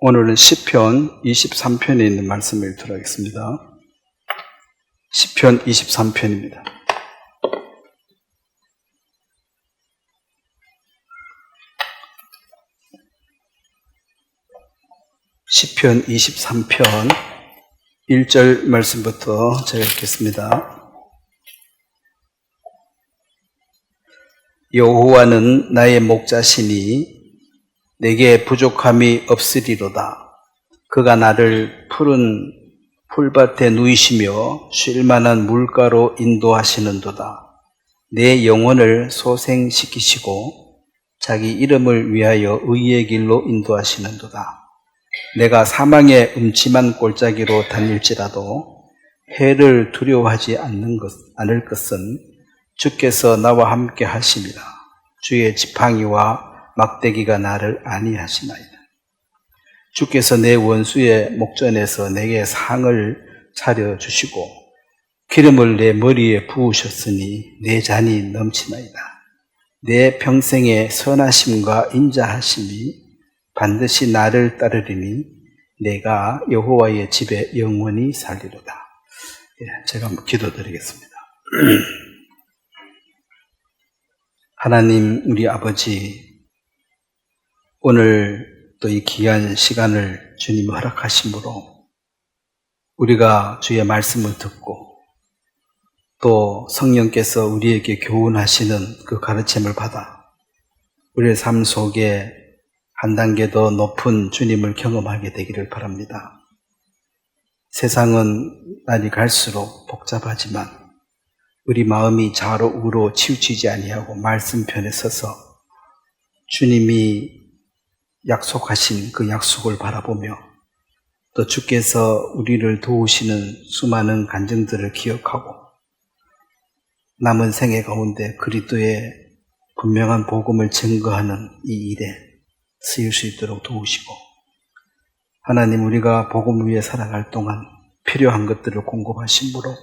오늘은 시편 23편에 있는 말씀을 읽도록 하겠습니다. 시편 23편입니다. 시편 23편 1절 말씀부터 제가 읽겠습니다. 여호와는 나의 목자시니 내게 부족함이 없으리로다. 그가 나를 푸른 풀밭에 누이시며 쉴만한 물가로 인도하시는도다. 내 영혼을 소생시키시고 자기 이름을 위하여 의의 길로 인도하시는도다. 내가 사망의 음침한 골짜기로 다닐지라도 해를 두려워하지 않을 것은 주께서 나와 함께 하심이라. 주의 지팡이와 막대기가 나를 안위하시나이다. 주께서 내 원수의 목전에서 내게 상을 차려주시고 기름을 내 머리에 부으셨으니 내 잔이 넘치나이다. 내 평생의 선하심과 인자하심이 반드시 나를 따르리니 내가 여호와의 집에 영원히 살리로다. 제가 한번 기도드리겠습니다. 하나님 우리 아버지, 오늘 또 이 귀한 시간을 주님이 허락하심으로 우리가 주의 말씀을 듣고 또 성령께서 우리에게 교훈하시는 그 가르침을 받아 우리의 삶 속에 한 단계 더 높은 주님을 경험하게 되기를 바랍니다. 세상은 날이 갈수록 복잡하지만 우리 마음이 좌로 우로 치우치지 아니하고 말씀편에 서서 주님이 약속하신 그 약속을 바라보며 또 주께서 우리를 도우시는 수많은 간증들을 기억하고 남은 생애 가운데 그리스도의 분명한 복음을 증거하는 이 일에 쓰일 수 있도록 도우시고, 하나님 우리가 복음 위에 살아갈 동안 필요한 것들을 공급하심으로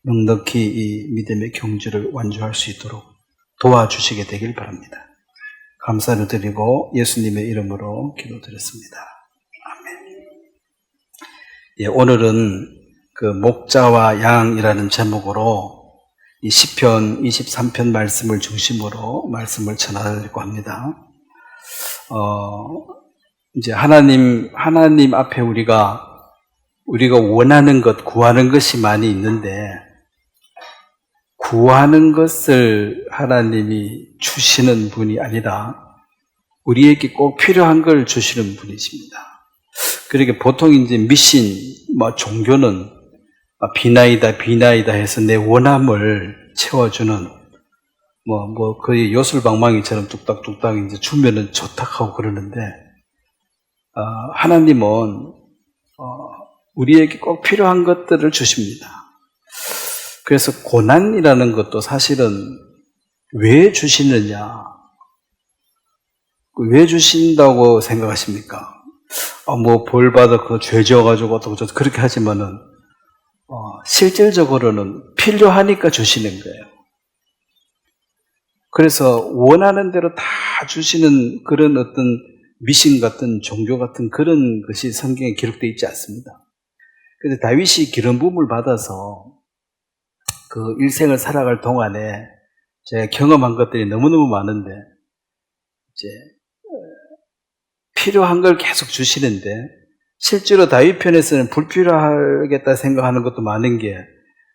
넉넉히 이 믿음의 경주를 완주할 수 있도록 도와주시게 되길 바랍니다. 감사를 드리고 예수님의 이름으로 기도드렸습니다. 아멘. 오늘은 그 목자와 양이라는 제목으로 이 시편 23편 말씀을 중심으로 말씀을 전하려고 합니다. 이제 하나님 앞에 우리가 원하는 것, 구하는 것이 많이 있는데 구하는 것을 하나님이 주시는 분이 아니라 우리에게 꼭 필요한 걸 주시는 분이십니다. 그러니까 보통 이제 미신, 종교는 비나이다 해서 내 원함을 채워주는 거의 요술방망이처럼 뚝딱뚝딱 이제 주면은 좋다 하고 그러는데, 하나님은 우리에게 꼭 필요한 것들을 주십니다. 그래서 고난이라는 것도 사실은 왜 주시느냐, 왜 주신다고 생각하십니까? 벌 받아 죄 지어가지고 어떻게 그렇게 하지만은 실질적으로는 필요하니까 주시는 거예요. 그래서 원하는 대로 다 주시는 그런 어떤 미신 같은 종교 같은 그런 것이 성경에 기록되어 있지 않습니다. 그런데 다윗이 기름 부음을 받아서 그 일생을 살아갈 동안에 제가 경험한 것들이 너무너무 많은데, 이제 필요한 걸 계속 주시는데, 실제로 다윗 편에서는 불필요하겠다 생각하는 것도 많은 게,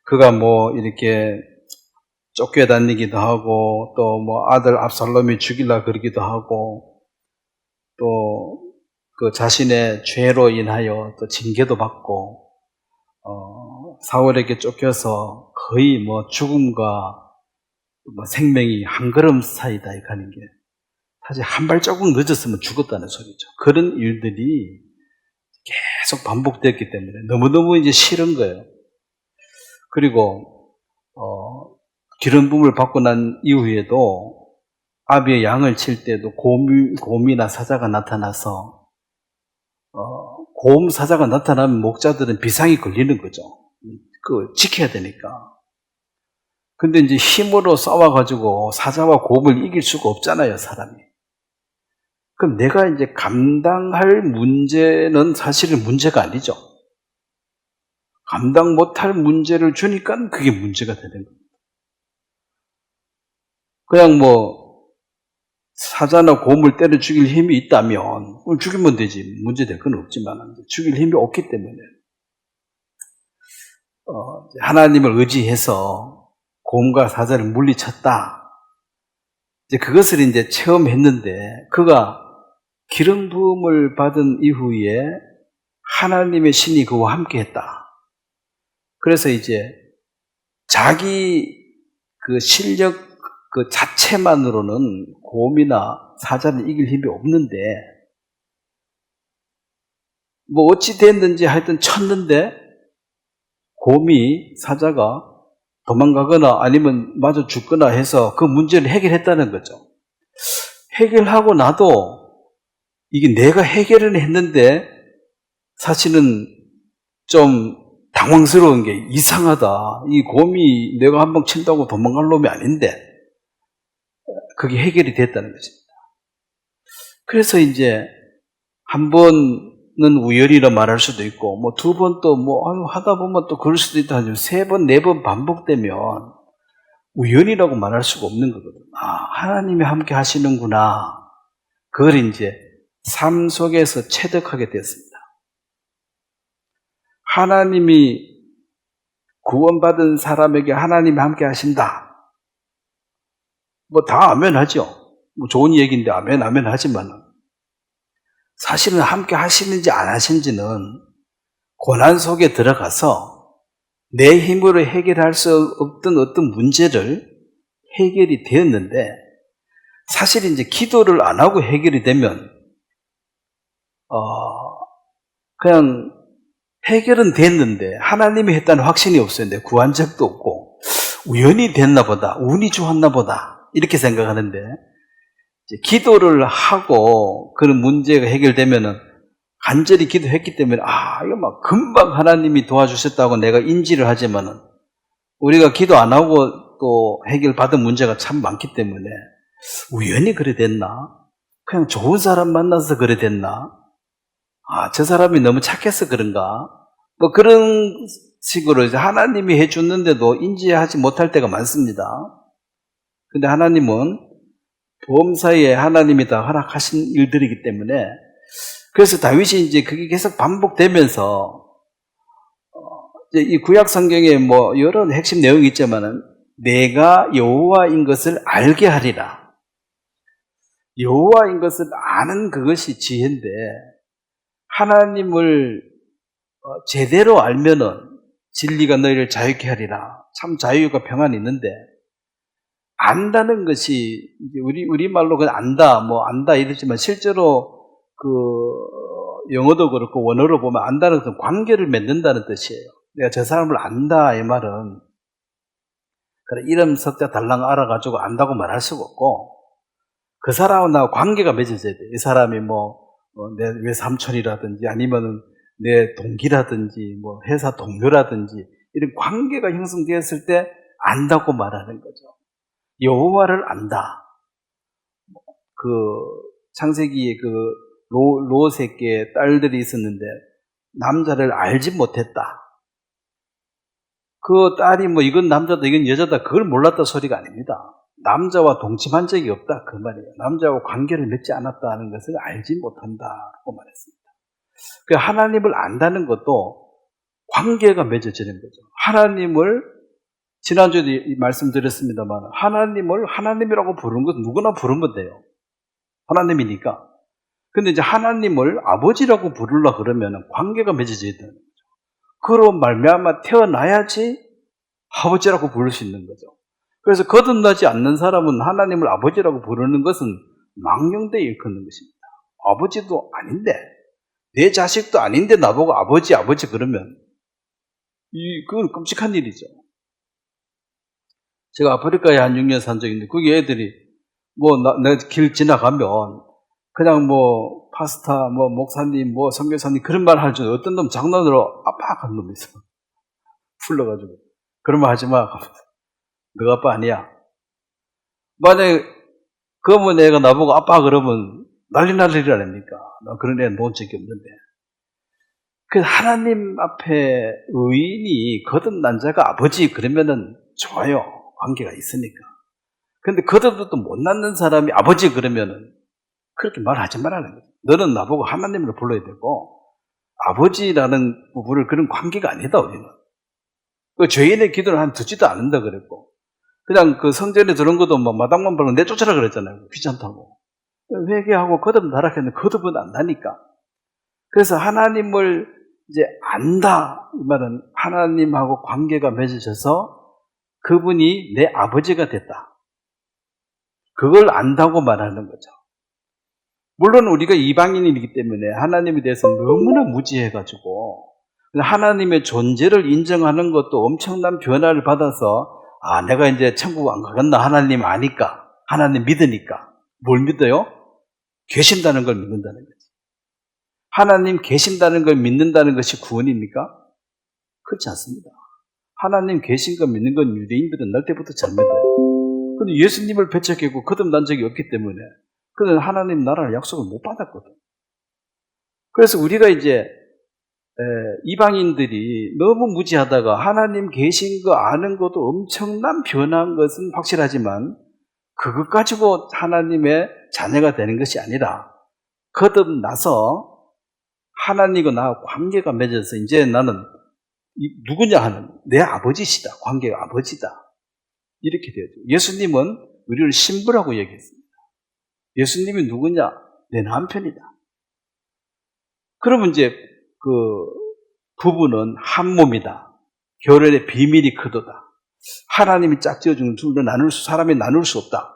그가 이렇게 쫓겨다니기도 하고, 또 아들 압살롬이 죽이려 그러기도 하고, 또 그 자신의 죄로 인하여 또 징계도 받고, 사울에게 쫓겨서 거의 죽음과 생명이 한 걸음 사이다 이렇게 하는 게, 사실 한 발자국 늦었으면 죽었다는 소리죠. 그런 일들이 계속 반복됐기 때문에 너무너무 이제 싫은 거예요. 그리고 기름 부음을 받고 난 이후에도 아비의 양을 칠 때도 곰이나 사자가 나타나서 곰, 사자가 나타나면 목자들은 비상이 걸리는 거죠. 지켜야 되니까. 근데 이제 힘으로 싸워가지고 사자와 곰을 이길 수가 없잖아요, 사람이. 그럼 내가 이제 감당할 문제는 사실은 문제가 아니죠. 감당 못할 문제를 주니까 그게 문제가 되는 거예요. 그냥 뭐 사자나 곰을 때려 죽일 힘이 있다면 죽이면 되지. 문제될 건 없지만 죽일 힘이 없기 때문에 하나님을 의지해서 곰과 사자를 물리쳤다. 이제 그것을 이제 체험했는데 그가 기름 부음을 받은 이후에 하나님의 신이 그와 함께했다. 그래서 이제 자기 그 실력 그 자체만으로는 곰이나 사자를 이길 힘이 없는데 뭐 어찌 됐는지 하여튼 쳤는데 곰이 사자가 도망가거나 아니면 마저 죽거나 해서 그 문제를 해결했다는 거죠. 해결하고 나도 이게 내가 해결을 했는데 사실은 좀 당황스러운 게 이상하다. 이 곰이 내가 한 방 친다고 도망갈 놈이 아닌데 그게 해결이 됐다는 것입니다. 그래서 이제 한 번은 우연이라 말할 수도 있고 뭐 두 번 또 뭐 하다 보면 또 그럴 수도 있다. 세 번, 네 번 반복되면 우연이라고 말할 수가 없는 거거든요. 하나님이 함께 하시는구나. 그걸 이제 삶 속에서 체득하게 됐습니다. 하나님이 구원받은 사람에게 하나님이 함께 하신다. 뭐 다 아멘 하죠. 뭐 좋은 얘기인데 아멘 하지만 사실은 함께 하시는지 안 하시는지는 고난 속에 들어가서 내 힘으로 해결할 수 없던 어떤 문제를 해결이 되었는데 사실 이제 기도를 안 하고 해결이 되면 그냥 해결은 됐는데 하나님이 했다는 확신이 없었는데 구한 적도 없고 우연히 됐나 보다, 운이 좋았나 보다 이렇게 생각하는데 이제 기도를 하고 그런 문제가 해결되면은 간절히 기도했기 때문에 이거 막 금방 하나님이 도와주셨다고 내가 인지를 하지만은 우리가 기도 안 하고 또 해결받은 문제가 참 많기 때문에 우연히 그래 됐나? 그냥 좋은 사람 만나서 그래 됐나? 저 사람이 너무 착해서 그런가? 뭐 그런 식으로 이제 하나님이 해줬는데도 인지하지 못할 때가 많습니다. 근데 하나님은 범사에 하나님이 다 허락하신 일들이기 때문에 그래서 다윗이 이제 그게 계속 반복되면서 이제 이 구약 성경에 뭐 여러 핵심 내용이 있지만은 내가 여호와인 것을 알게 하리라. 여호와인 것을 아는 그것이 지혜인데 하나님을 제대로 알면은 진리가 너희를 자유케 하리라. 참 자유가 평안이 있는데 안다는 것이 이제 우리말로 그냥 안다 이러지만 실제로 그 영어도 그렇고 원어로 보면 안다는 것은 관계를 맺는다는 뜻이에요. 내가 저 사람을 안다 이 말은 그래 이름 석자 달랑 알아가지고 안다고 말할 수가 없고 그 사람하고 나하고 관계가 맺어져야 돼. 이 사람이 내 외삼촌이라든지 아니면은 내 동기라든지 뭐 회사 동료라든지 이런 관계가 형성되었을 때 안다고 말하는 거죠. 여호와를 안다. 그 창세기에 그 롯에게 딸들이 있었는데 남자를 알지 못했다. 그 딸이 이건 남자다 이건 여자다 그걸 몰랐다 소리가 아닙니다. 남자와 동침한 적이 없다 그 말이에요. 남자와 관계를 맺지 않았다는 것을 알지 못한다고 말했습니다. 그 하나님을 안다는 것도 관계가 맺어지는 거죠. 하나님을 지난주에도 말씀드렸습니다만 하나님을 하나님이라고 부르는 건 누구나 부르면 돼요. 하나님이니까. 근데 이제 하나님을 아버지라고 부르려 그러면 관계가 맺어져야 되는 거죠. 그로 말미암아 태어나야지 아버지라고 부를 수 있는 거죠. 그래서 거듭나지 않는 사람은 하나님을 아버지라고 부르는 것은 망령되이 일컫는 것입니다. 아버지도 아닌데 내 자식도 아닌데 나보고 아버지 그러면 그건 끔찍한 일이죠. 제가 아프리카에 한 6년 산 적이 있는데 거기 애들이 내가 길 지나가면 그냥 파스타 목사님 선교사님 그런 말 할 줄 어떤 놈 장난으로 아빠 한 놈이 있어. 풀러가지고 그런 말 하지 마. 너 아빠 아니야. 만약에 그러면 애가 나보고 아빠 그러면 난리 날 일 아닙니까? 나 그런 애 놓은 적이 없는데. 그 하나님 앞에 의인이 거듭난 자가 아버지 그러면은 좋아요. 관계가 있으니까. 근데 거듭도 못 낳는 사람이 아버지 그러면은 그렇게 말하지 말라는 거죠. 너는 나보고 하나님으로 불러야 되고 아버지라는 부분을 그런 관계가 아니다 우리는. 그 죄인의 기도를 한 듣지도 않는다 그랬고 그냥 그 성전에 들어온 것도 뭐 마당만 벌고 내쫓으라 그랬잖아요. 귀찮다고. 회개하고 거듭나라 했는데 거듭은 안 나니까. 그래서 하나님을 이제 안다 이 말은 하나님하고 관계가 맺어져서 그분이 내 아버지가 됐다. 그걸 안다고 말하는 거죠. 물론 우리가 이방인이기 때문에 하나님에 대해서 너무나 무지해가지고 하나님의 존재를 인정하는 것도 엄청난 변화를 받아서 내가 이제 천국 안 가겠나 하나님 아니까 하나님 믿으니까 뭘 믿어요? 계신다는 걸 믿는다는 거지. 하나님 계신다는 걸 믿는다는 것이 구원입니까? 그렇지 않습니다. 하나님 계신 거 믿는 건 유대인들은 날 때부터 잘 믿어요. 근데 예수님을 배척했고 거듭난 적이 없기 때문에 그는 하나님 나라를 약속을 못 받았거든. 그래서 우리가 이제 이방인들이 너무 무지하다가 하나님 계신 거 아는 것도 엄청난 변화한 것은 확실하지만 그것 가지고 하나님의 자녀가 되는 것이 아니라 거듭나서 하나님과 나와 관계가 맺어서 이제 나는 누구냐 하는 내 아버지시다. 관계가 아버지다. 이렇게 되어죠. 예수님은 우리를 신부라고 얘기했습니다. 예수님이 누구냐? 내 남편이다. 그러면 이제 그 부부는 한 몸이다. 결혼의 비밀이 크도다. 하나님이 짝지어준 둘로 사람이 나눌 수 없다.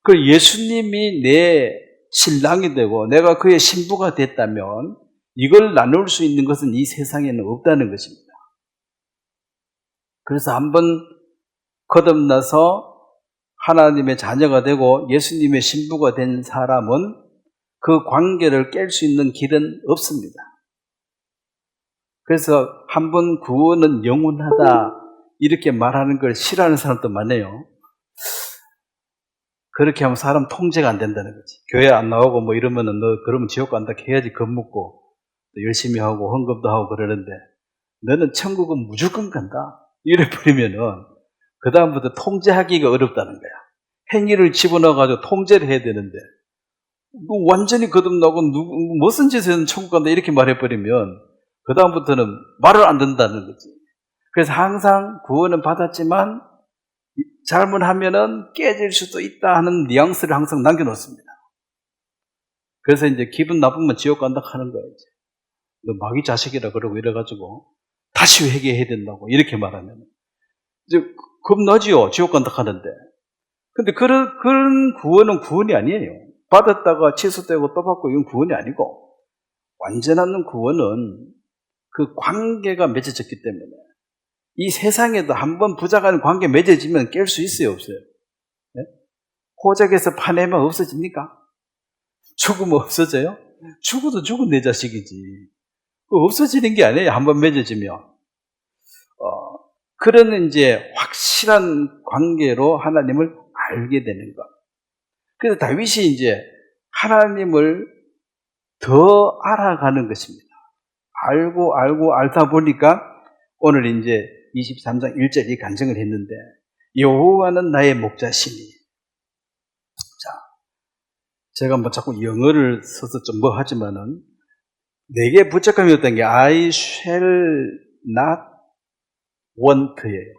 그 예수님이 내 신랑이 되고 내가 그의 신부가 됐다면 이걸 나눌 수 있는 것은 이 세상에는 없다는 것입니다. 그래서 한번 거듭나서 하나님의 자녀가 되고 예수님의 신부가 된 사람은 그 관계를 깰 수 있는 길은 없습니다. 그래서 한번 구원은 영원하다 이렇게 말하는 걸 싫어하는 사람도 많아요. 그렇게 하면 사람 통제가 안 된다는 거지. 교회 안 나오고 뭐 이러면은 너 그러면 지옥 간다 해야지 겁먹고 열심히 하고 헌금도 하고 그러는데 너는 천국은 무조건 간다. 이래 버리면은 그 다음부터 통제하기가 어렵다는 거야. 행위를 집어넣어가지고 통제를 해야 되는데 너 완전히 거듭나고 무슨 짓에는 천국 간다 이렇게 말해버리면 그 다음부터는 말을 안 듣는다는 거지. 그래서 항상 구원은 받았지만 잘못하면은 깨질 수도 있다 하는 뉘앙스를 항상 남겨놓습니다. 그래서 이제 기분 나쁘면 지옥 간다 하는 거예요. 이제. 너 마귀 자식이라 그러고 이래가지고 다시 회개해야 된다고 이렇게 말하면 이제 겁나지요. 지옥 간다 하는데. 근데 그런 구원은 구원이 아니에요. 받았다가 취소되고 또 받고 이건 구원이 아니고 완전한 구원은 그 관계가 맺어졌기 때문에 이 세상에도 한번 부자간 관계 맺어지면 깰 수 있어요, 없어요? 네? 호적에서 파내면 없어집니까? 죽으면 없어져요? 죽어도 죽은 내 자식이지. 없어지는 게 아니에요, 한번 맺어지면. 그런 이제 확실한 관계로 하나님을 알게 되는 것. 그래서 다윗이 이제 하나님을 더 알아가는 것입니다. 알고 알다 보니까 오늘 이제 23장 1절이 간증을 했는데 여호와는 나의 목자시니. 자, 제가 뭐 자꾸 영어를 써서 좀 뭐 하지만은 내게 부족함이 없다는 게 I shall not want예요.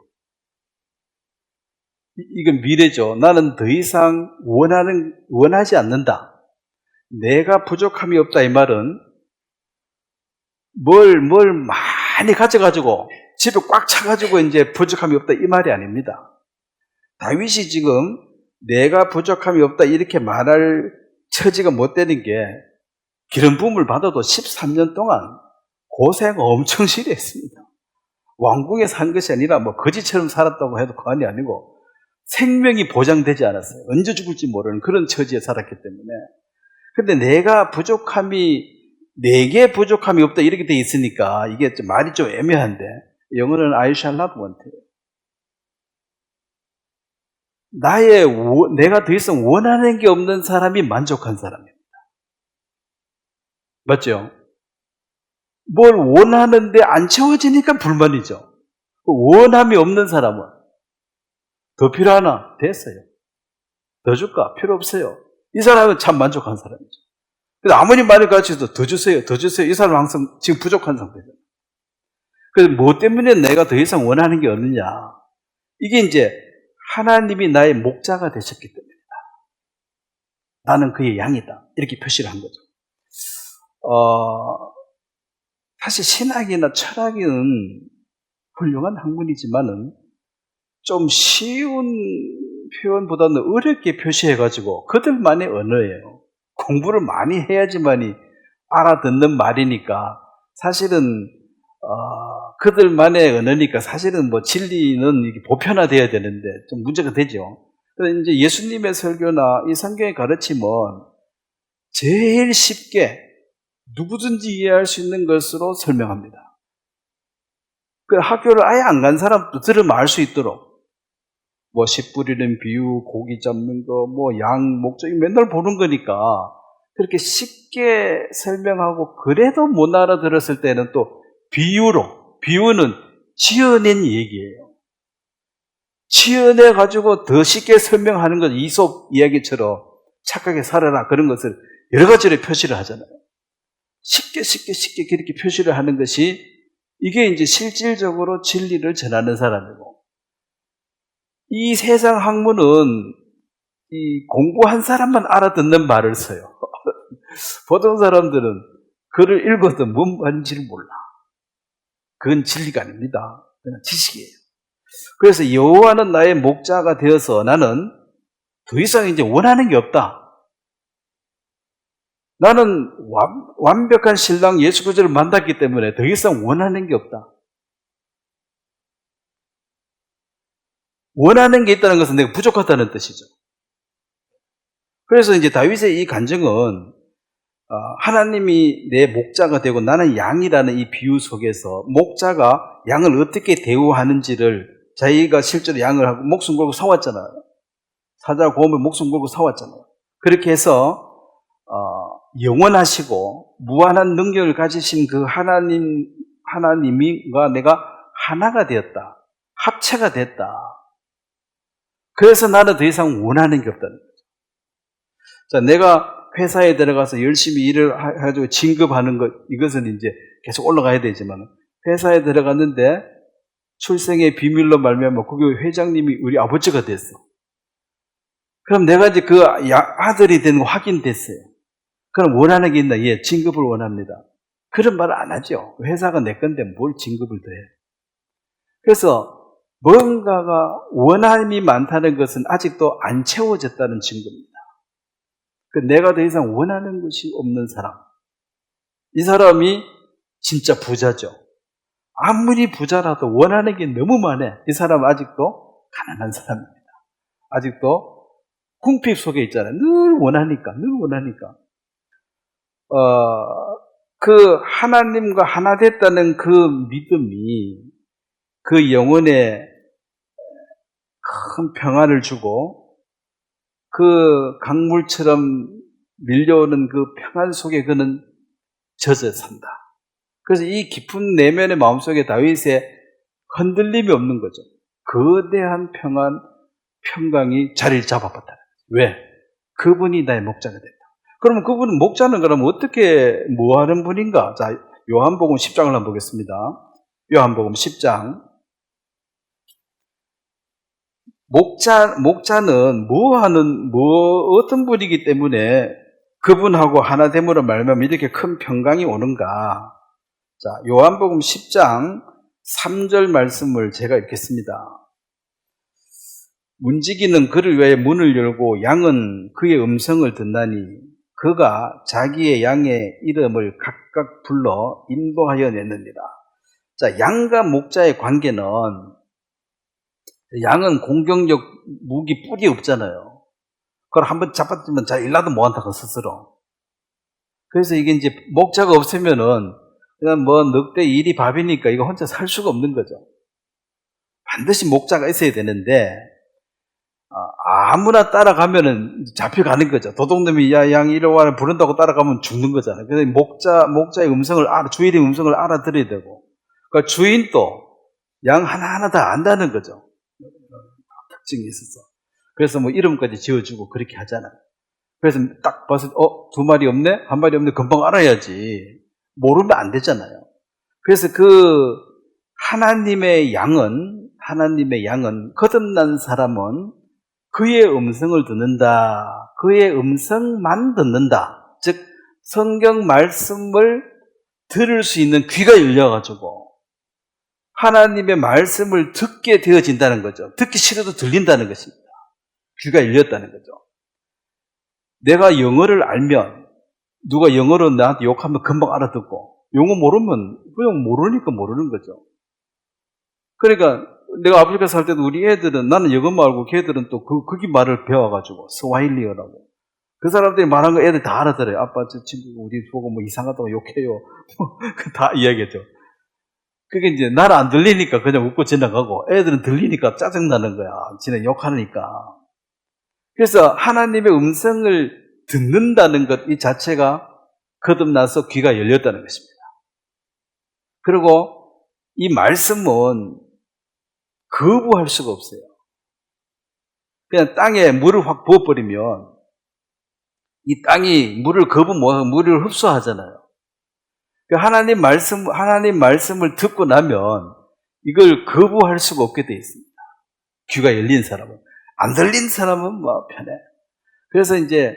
이건 미래죠. 나는 더 이상 원하지 않는다. 내가 부족함이 없다 이 말은 뭘 많이 가져가지고 집에 꽉 차가지고 이제 부족함이 없다 이 말이 아닙니다. 다윗이 지금 내가 부족함이 없다 이렇게 말할 처지가 못 되는 게 기름 부음을 받아도 13년 동안 고생 엄청 심했습니다. 왕궁에 산 것이 아니라 뭐 거지처럼 살았다고 해도 과언이 아니고 생명이 보장되지 않았어요. 언제 죽을지 모르는 그런 처지에 살았기 때문에. 근데 내게 부족함이 없다 이렇게 돼 있으니까 이게 좀 말이 좀 애매한데 영어는 I shall not want. 내가 더 이상 원하는 게 없는 사람이 만족한 사람입니다. 맞죠? 뭘 원하는데 안 채워지니까 불만이죠. 원함이 없는 사람은 더 필요하나? 됐어요. 더 줄까? 필요 없어요. 이 사람은 참 만족한 사람이죠. 그래서 아무리 많이 가르쳐도 더 주세요, 더 주세요. 이 사람은 항상 지금 부족한 상태죠. 그래서 뭐 때문에 내가 더 이상 원하는 게 없느냐? 이게 이제 하나님이 나의 목자가 되셨기 때문이다. 나는 그의 양이다. 이렇게 표시를 한 거죠. 사실 신학이나 철학은 훌륭한 학문이지만은 좀 쉬운 표현보다는 어렵게 표시해가지고 그들만의 언어예요. 공부를 많이 해야지만이 알아듣는 말이니까 사실은 그들만의 언어니까 사실은 뭐 진리는 이게 보편화돼야 되는데 좀 문제가 되죠. 그래서 이제 예수님의 설교나 이 성경의 가르침은 제일 쉽게 누구든지 이해할 수 있는 것으로 설명합니다. 그 학교를 아예 안 간 사람도 들으면 알 수 있도록 뭐 씨 뿌리는 비유, 고기 잡는 거, 뭐 양, 목적이 맨날 보는 거니까 그렇게 쉽게 설명하고 그래도 못 알아들었을 때는 또 비유는 지어낸 얘기예요. 지어내가지고 더 쉽게 설명하는 것, 이솝 이야기처럼 착하게 살아라 그런 것을 여러 가지로 표시를 하잖아요. 쉽게 그렇게 표시를 하는 것이 이게 이제 실질적으로 진리를 전하는 사람이고 이 세상 학문은 이 공부한 사람만 알아듣는 말을 써요. 보통 사람들은 글을 읽어도 뭔 말인지를 몰라. 그건 진리가 아닙니다. 그냥 지식이에요. 그래서 여호와는 나의 목자가 되어서 나는 더 이상 이제 원하는 게 없다. 나는 완벽한 신랑 예수 그리스도를 만났기 때문에 더 이상 원하는 게 없다. 원하는 게 있다는 것은 내가 부족하다는 뜻이죠. 그래서 이제 다윗의 이 간증은 하나님이 내 목자가 되고 나는 양이라는 이 비유 속에서 목자가 양을 어떻게 대우하는지를 자기가 실제로 양을 하고 목숨 걸고 사왔잖아요. 사자 고음을 목숨 걸고 사왔잖아요. 그렇게 해서 영원하시고 무한한 능력을 가지신 그 하나님과 내가 하나가 되었다. 합체가 됐다. 그래서 나는 더 이상 원하는 게 없다는 거죠. 자, 내가 회사에 들어가서 열심히 일을 해가지고 진급하는 것, 이것은 이제 계속 올라가야 되지만, 회사에 들어갔는데 출생의 비밀로 말미암아 거기 회장님이 우리 아버지가 됐어. 그럼 내가 이제 그 아들이 되는 거 확인됐어요. 그럼 원하는 게 있나? 예, 진급을 원합니다. 그런 말을 안 하죠. 회사가 내 건데 뭘 진급을 더 해. 그래서 뭔가가 원함이 많다는 것은 아직도 안 채워졌다는 증거입니다. 내가 더 이상 원하는 것이 없는 사람. 이 사람이 진짜 부자죠. 아무리 부자라도 원하는 게 너무 많아. 이 사람은 아직도 가난한 사람입니다. 아직도 궁핍 속에 있잖아요. 늘 원하니까. 그 하나님과 하나 됐다는 그 믿음이 그 영혼에 큰 평안을 주고 그 강물처럼 밀려오는 그 평안 속에 그는 젖어 산다. 그래서 이 깊은 내면의 마음속에 다윗의 흔들림이 없는 거죠. 거대한 평강이 자리를 잡아봤다. 왜? 그분이 나의 목자가 됐다. 그러면 그분은 목자는 그러면 어떻게 뭐 하는 분인가? 자, 요한복음 10장을 한번 보겠습니다. 요한복음 10장. 목자는 어떤 분이기 때문에 그분하고 하나됨으로 말미암아 이렇게 큰 평강이 오는가? 자, 요한복음 10장 3절 말씀을 제가 읽겠습니다. 문지기는 그를 위하여 문을 열고 양은 그의 음성을 듣나니 그가 자기의 양의 이름을 각각 불러 인도하여 내느니라. 자, 양과 목자의 관계는 양은 공격력 무기 뿔이 없잖아요. 그걸 한번 잡았으면 자 일라도 못한다고 스스로. 그래서 이게 이제 목자가 없으면은 그냥 뭐 늑대 일이 밥이니까 이거 혼자 살 수가 없는 거죠. 반드시 목자가 있어야 되는데 아무나 따라가면은 잡혀가는 거죠. 도둑놈이 야, 양 이리 와 부른다고 따라가면 죽는 거잖아요. 그래서 목자의 음성을 주인의 음성을 알아들어야 되고, 그러니까 주인도 양 하나하나 다 안다는 거죠. 특징이 있어서. 그래서 뭐 이름까지 지어주고 그렇게 하잖아요. 그래서 딱 봐서 2마리 없네? 1마리 없네? 금방 알아야지. 모르면 안 되잖아요. 그래서 그 하나님의 양은 거듭난 사람은 그의 음성을 듣는다. 그의 음성만 듣는다. 즉 성경 말씀을 들을 수 있는 귀가 열려가지고 하나님의 말씀을 듣게 되어진다는 거죠. 듣기 싫어도 들린다는 것입니다. 귀가 열렸다는 거죠. 내가 영어를 알면 누가 영어로 나한테 욕하면 금방 알아듣고, 영어 모르면 그냥 모르니까 모르는 거죠. 그러니까 내가 아프리카 살 때도 우리 애들은, 나는 영어만 알고 걔들은 또 거기 말을 배워가지고 스와힐리어라고, 그 사람들이 말한 거 애들 다 알아들어요. 아빠 저 친구 우리 보고 뭐 이상하다고 욕해요. 다 이야기하죠. 그게 이제 나는 안 들리니까 그냥 웃고 지나가고, 애들은 들리니까 짜증나는 거야. 지네 욕하니까. 그래서 하나님의 음성을 듣는다는 것 이 자체가 거듭나서 귀가 열렸다는 것입니다. 그리고 이 말씀은 거부할 수가 없어요. 그냥 땅에 물을 확 부어버리면 이 땅이 물을 물을 흡수하잖아요. 하나님 말씀을 듣고 나면 이걸 거부할 수가 없게 되어 있습니다. 귀가 열린 사람은. 안 들린 사람은 뭐 편해. 그래서 이제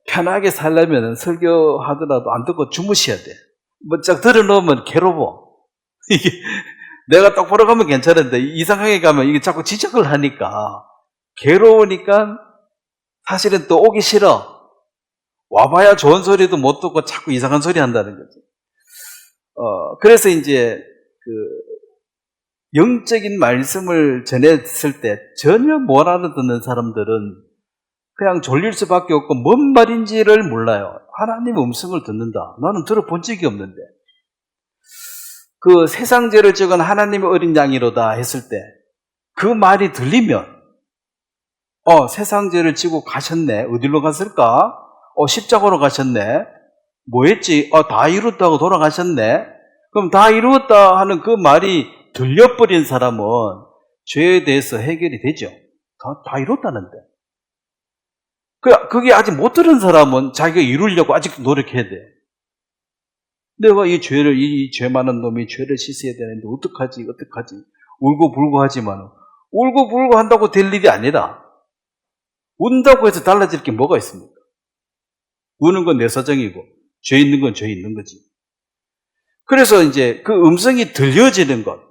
편하게 살려면 설교하더라도 안 듣고 주무셔야 돼. 뭐 쫙 들어놓으면 괴로워. 이게 내가 똑바로 가면 괜찮은데 이상하게 가면 이게 자꾸 지적을 하니까 괴로우니까 사실은 또 오기 싫어. 와봐야 좋은 소리도 못 듣고 자꾸 이상한 소리 한다는 거죠. 그래서 이제 영적인 말씀을 전했을 때 전혀 못 알아듣는 사람들은 그냥 졸릴 수밖에 없고 뭔 말인지를 몰라요. 하나님 음성을 듣는다. 나는 들어본 적이 없는데. 그 세상 죄를 적은 하나님의 어린 양이로다 했을 때 그 말이 들리면 세상 죄를 지고 가셨네. 어디로 갔을까? 십자가로 가셨네. 뭐 했지? 다 이뤘다고 돌아가셨네. 그럼 다 이루었다 하는 그 말이 들려버린 사람은 죄에 대해서 해결이 되죠. 다 이뤘다는데. 그게 아직 못 들은 사람은 자기가 이루려고 아직도 노력해야 돼요. 내가 이 죄 많은 놈이 죄를 씻어야 되는데 어떡하지? 울고불고 하지만, 울고불고 한다고 될 일이 아니라, 운다고 해서 달라질 게 뭐가 있습니까? 우는 건 내 사정이고, 죄 있는 건 죄 있는 거지. 그래서 이제 그 음성이 들려지는 것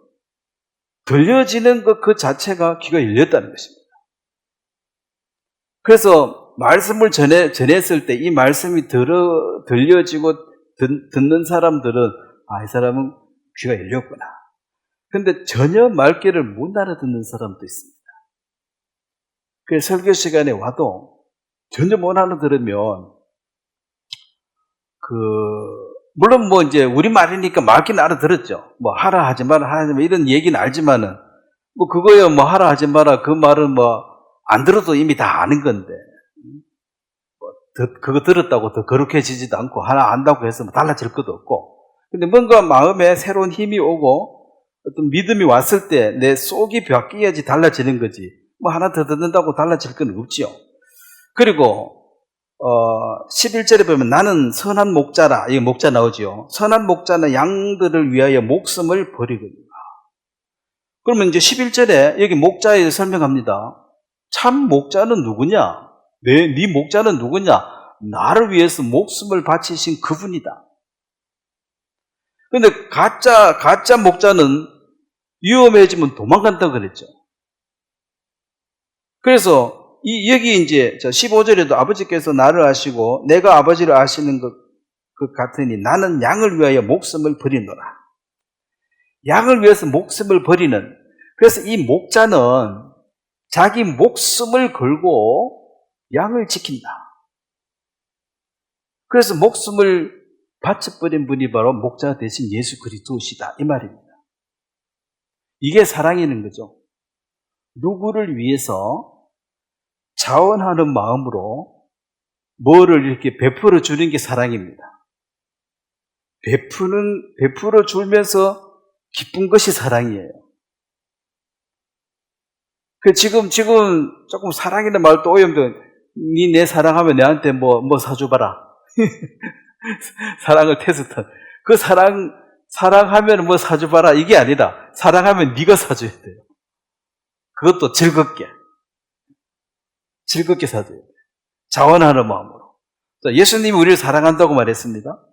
그 자체가 귀가 열렸다는 것입니다. 그래서 말씀을 전했을 때 이 말씀이 들려지고 듣는 사람들은 이 사람은 귀가 열렸구나. 근데 전혀 말귀를 못 알아듣는 사람도 있습니다. 그래서 설교 시간에 와도 전혀 못 알아들으면 물론 뭐 이제 우리 말이니까 말귀는 알아들었죠. 뭐 하라 하지 마라 이런 얘기는 알지만은 뭐 그거야 뭐 하라 하지 마라 그 말은 뭐 안 들어도 이미 다 아는 건데 그거 들었다고 더 거룩해지지도 않고 하나 안다고 해서 뭐 달라질 것도 없고, 근데 뭔가 마음에 새로운 힘이 오고 어떤 믿음이 왔을 때 내 속이 바뀌어야지 달라지는 거지, 뭐 하나 더 듣는다고 달라질 건 없지요. 그리고 11절에 보면 나는 선한 목자라, 이게 목자 나오지요. 선한 목자는 양들을 위하여 목숨을 버리거니와. 그러면 이제 11절에 여기 목자에 대해서 설명합니다. 참 목자는 누구냐? 네 목자는 누구냐? 나를 위해서 목숨을 바치신 그분이다. 그런데 가짜 목자는 위험해지면 도망간다고 그랬죠. 그래서 여기 이제 15절에도 아버지께서 나를 아시고 내가 아버지를 아시는 것 같으니 나는 양을 위하여 목숨을 버리노라. 양을 위해서 목숨을 버리는, 그래서 이 목자는 자기 목숨을 걸고 양을 지킨다. 그래서 목숨을 바쳐버린 분이 바로 목자 대신 예수 그리스도시다 이 말입니다. 이게 사랑이는 거죠. 누구를 위해서 자원하는 마음으로 뭐를 이렇게 베풀어 주는 게 사랑입니다. 베풀어 주면서 기쁜 것이 사랑이에요. 지금 조금 사랑이라는 말 또 오염된, 니 내 사랑하면 내한테 뭐 사줘봐라. 사랑을 테스트. 그 사랑하면 뭐 사줘봐라. 이게 아니라, 사랑하면 네가 사줘야 돼요. 그것도 즐겁게 사줘야 돼요. 자원하는 마음으로. 예수님이 우리를 사랑한다고 말했습니다.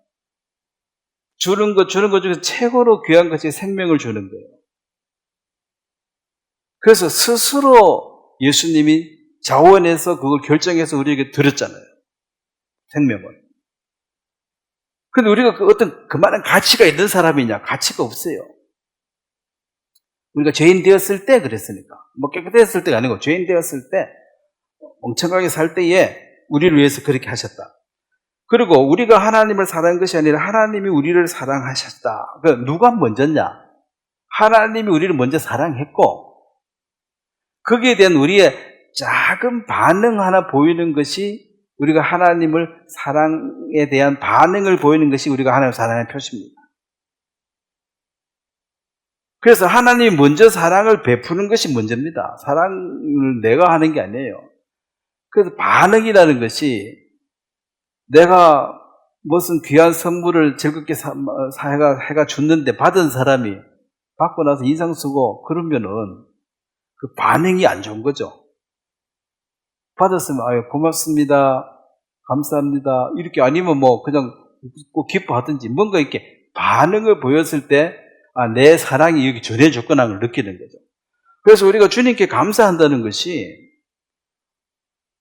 주는 것 중에서 최고로 귀한 것이 생명을 주는 거예요. 그래서 스스로 예수님이 자원해서 그걸 결정해서 우리에게 드렸잖아요. 생명을. 근데 우리가 그만한 가치가 있는 사람이냐? 가치가 없어요. 우리가 죄인 되었을 때 그랬으니까. 뭐 깨끗했을 때가 아니고 죄인 되었을 때, 멍청하게 살 때에 우리를 위해서 그렇게 하셨다. 그리고 우리가 하나님을 사랑한 것이 아니라 하나님이 우리를 사랑하셨다. 누가 먼저냐? 하나님이 우리를 먼저 사랑했고, 거기에 대한 우리의 작은 반응 하나 보이는 것이, 우리가 하나님을 사랑에 대한 반응을 보이는 것이 우리가 하나님을 사랑하는 표시입니다. 그래서 하나님이 먼저 사랑을 베푸는 것이 먼저입니다. 사랑을 내가 하는 게 아니에요. 그래서 반응이라는 것이, 내가 무슨 귀한 선물을 즐겁게 해가 줬는데 받은 사람이 받고 나서 인상 쓰고 그러면은 그 반응이 안 좋은 거죠. 받았으면 아유 고맙습니다, 감사합니다 이렇게, 아니면 뭐 그냥 꼭 기뻐하든지 뭔가 이렇게 반응을 보였을 때 내 사랑이 여기 전해졌구나 를 느끼는 거죠. 그래서 우리가 주님께 감사한다는 것이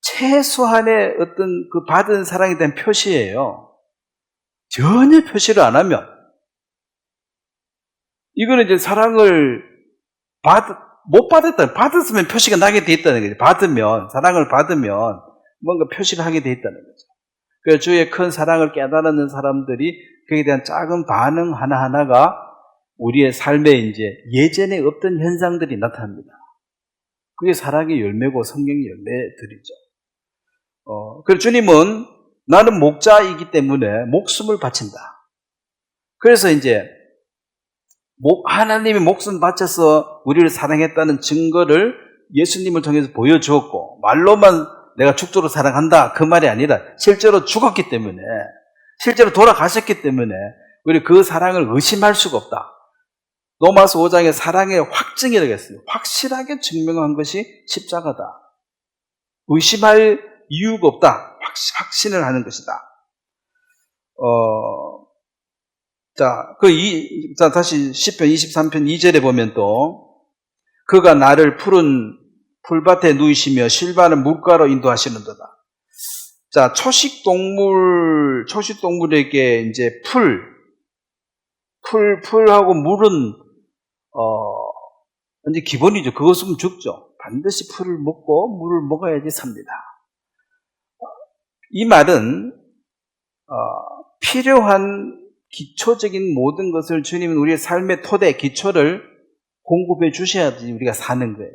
최소한의 어떤 그 받은 사랑에 대한 표시예요. 전혀 표시를 안 하면, 이거는 이제 사랑을 못 받았다. 받았으면 표시가 나게 돼 있다는 거죠. 사랑을 받으면 뭔가 표시를 하게 돼 있다는 거죠. 그래서 주의 큰 사랑을 깨달는 사람들이 그에 대한 작은 반응 하나하나가 우리의 삶에 이제 예전에 없던 현상들이 나타납니다. 그게 사랑의 열매고 성경의 열매들이죠. 그래서 주님은 나는 목자이기 때문에 목숨을 바친다. 그래서 이제 하나님이 목숨 바쳐서 우리를 사랑했다는 증거를 예수님을 통해서 보여주었고, 말로만 내가 죽도록 사랑한다 그 말이 아니라 실제로 죽었기 때문에, 실제로 돌아가셨기 때문에 우리 그 사랑을 의심할 수가 없다. 로마서 5장에 사랑의 확증이라고 했어요. 확실하게 증명한 것이 십자가다. 의심할 이유가 없다. 확신을 하는 것이다. 다시 시편 23편 2절에 보면 또, 그가 나를 푸른 풀밭에 누이시며 실바는 물가로 인도하시는도다. 자, 초식동물에게 이제 풀하고 물은, 이제 기본이죠. 그거 없으면 죽죠. 반드시 풀을 먹고 물을 먹어야지 삽니다. 이 말은, 필요한 기초적인 모든 것을 주님은 우리의 삶의 토대, 기초를 공급해 주셔야지 우리가 사는 거예요.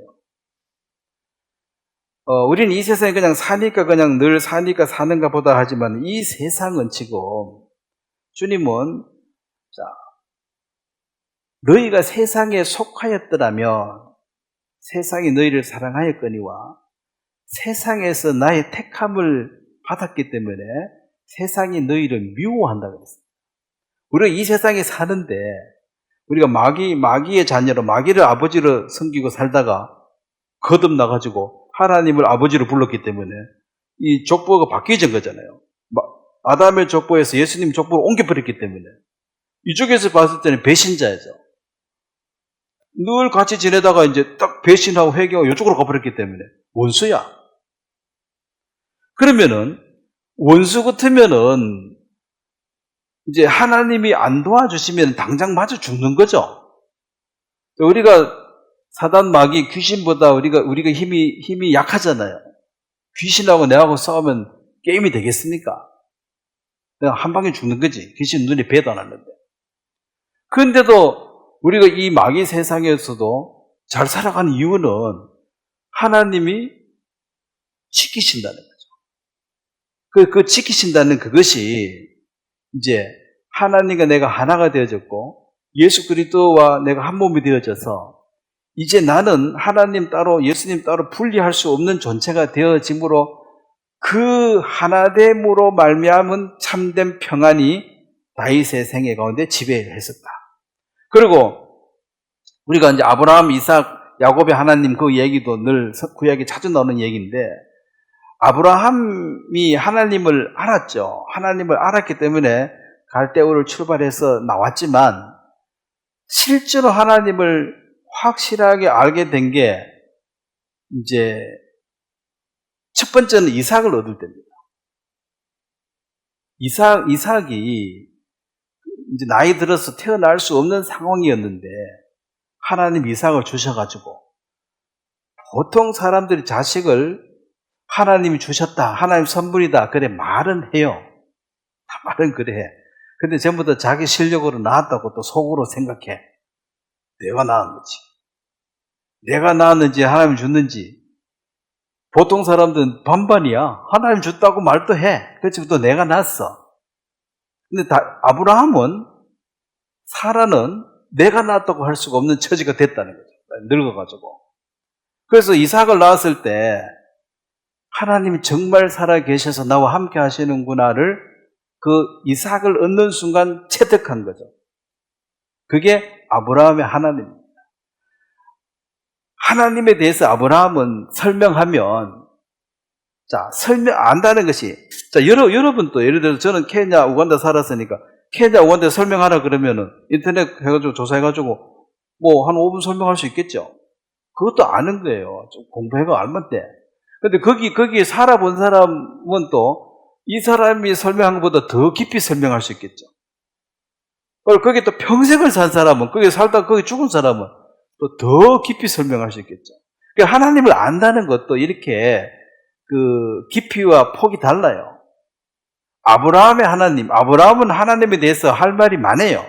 우리는 이 세상에 그냥 사니까 그냥 늘 사니까 사는가 보다 하지만, 이 세상은 지금 주님은, 너희가 세상에 속하였더라면 세상이 너희를 사랑하였거니와 세상에서 나의 택함을 받았기 때문에 세상이 너희를 미워한다고 했어요. 우리가 이 세상에 사는데, 우리가 마귀의 자녀로, 마귀를 아버지로 섬기고 살다가 거듭나가지고 하나님을 아버지로 불렀기 때문에 이 족보가 바뀌어진 거잖아요. 아담의 족보에서 예수님 족보로 옮겨버렸기 때문에 이쪽에서 봤을 때는 배신자죠. 늘 같이 지내다가 이제 딱 배신하고 회개하고 이쪽으로 가버렸기 때문에 원수야. 그러면은 원수 같으면은 이제 하나님이 안 도와주시면 당장 맞아 죽는 거죠. 우리가 사단, 마귀, 귀신보다 우리가 힘이 약하잖아요. 귀신하고 내하고 싸우면 게임이 되겠습니까? 그냥 한 방에 죽는 거지. 귀신 눈에 배도 안 왔는데. 그런데도 우리가 이 마귀 세상에서도 잘 살아가는 이유는 하나님이 지키신다는 거죠. 그 지키신다는 그것이 이제 하나님과 내가 하나가 되어졌고 예수 그리스도와 내가 한 몸이 되어져서 이제 나는 하나님 따로 예수님 따로 분리할 수 없는 존재가 되어짐으로 그 하나됨으로 말미암은 참된 평안이 다윗의 생애 가운데 지배했었다. 그리고 우리가 이제 아브라함, 이삭, 야곱의 하나님 그 얘기도 늘 구약에 자주 나오는 얘기인데 아브라함이 하나님을 알았죠. 하나님을 알았기 때문에 갈대우를 출발해서 나왔지만 실제로 하나님을 확실하게 알게 된 게 이제 첫 번째는 이삭을 얻을 때입니다. 이삭이 이제 나이 들어서 태어날 수 없는 상황이었는데 하나님 이삭을 주셔가지고 보통 사람들이 자식을 하나님이 주셨다, 하나님 선물이다 그래 말은 해요. 말은 그래 해. 근데 전부 다 자기 실력으로 낳았다고 또 속으로 생각해. 내가 낳은 거지. 내가 낳았는지 하나님 줬는지. 보통 사람들은 반반이야. 하나님 줬다고 말도 해. 그렇지 또 내가 낳았어. 근데 아브라함은 사라는 내가 낳았다고 할 수가 없는 처지가 됐다는 거죠. 늙어가지고. 그래서 이삭을 낳았을 때 하나님이 정말 살아 계셔서 나와 함께 하시는구나를 그 이삭을 얻는 순간 체득한 거죠. 그게 아브라함의 하나님입니다. 하나님에 대해서 아브라함은 설명하면 안다는 것이 여러분 또 예를 들어서 저는 케냐, 우간다 살았으니까 케냐, 우간다 설명하라 그러면은 인터넷 해가지고 조사해가지고 뭐 한 5분 설명할 수 있겠죠. 그것도 아는 거예요. 좀 공부해가 알면 돼. 근데 거기에 살아본 사람은 또 이 사람이 설명한 것보다 더 깊이 설명할 수 있겠죠. 거기에 또 평생을 산 사람은, 거기 살다 거기 죽은 사람은 또 더 깊이 설명할 수 있겠죠. 그러니까 하나님을 안다는 것도 이렇게 그 깊이와 폭이 달라요. 아브라함은 하나님에 대해서 할 말이 많아요.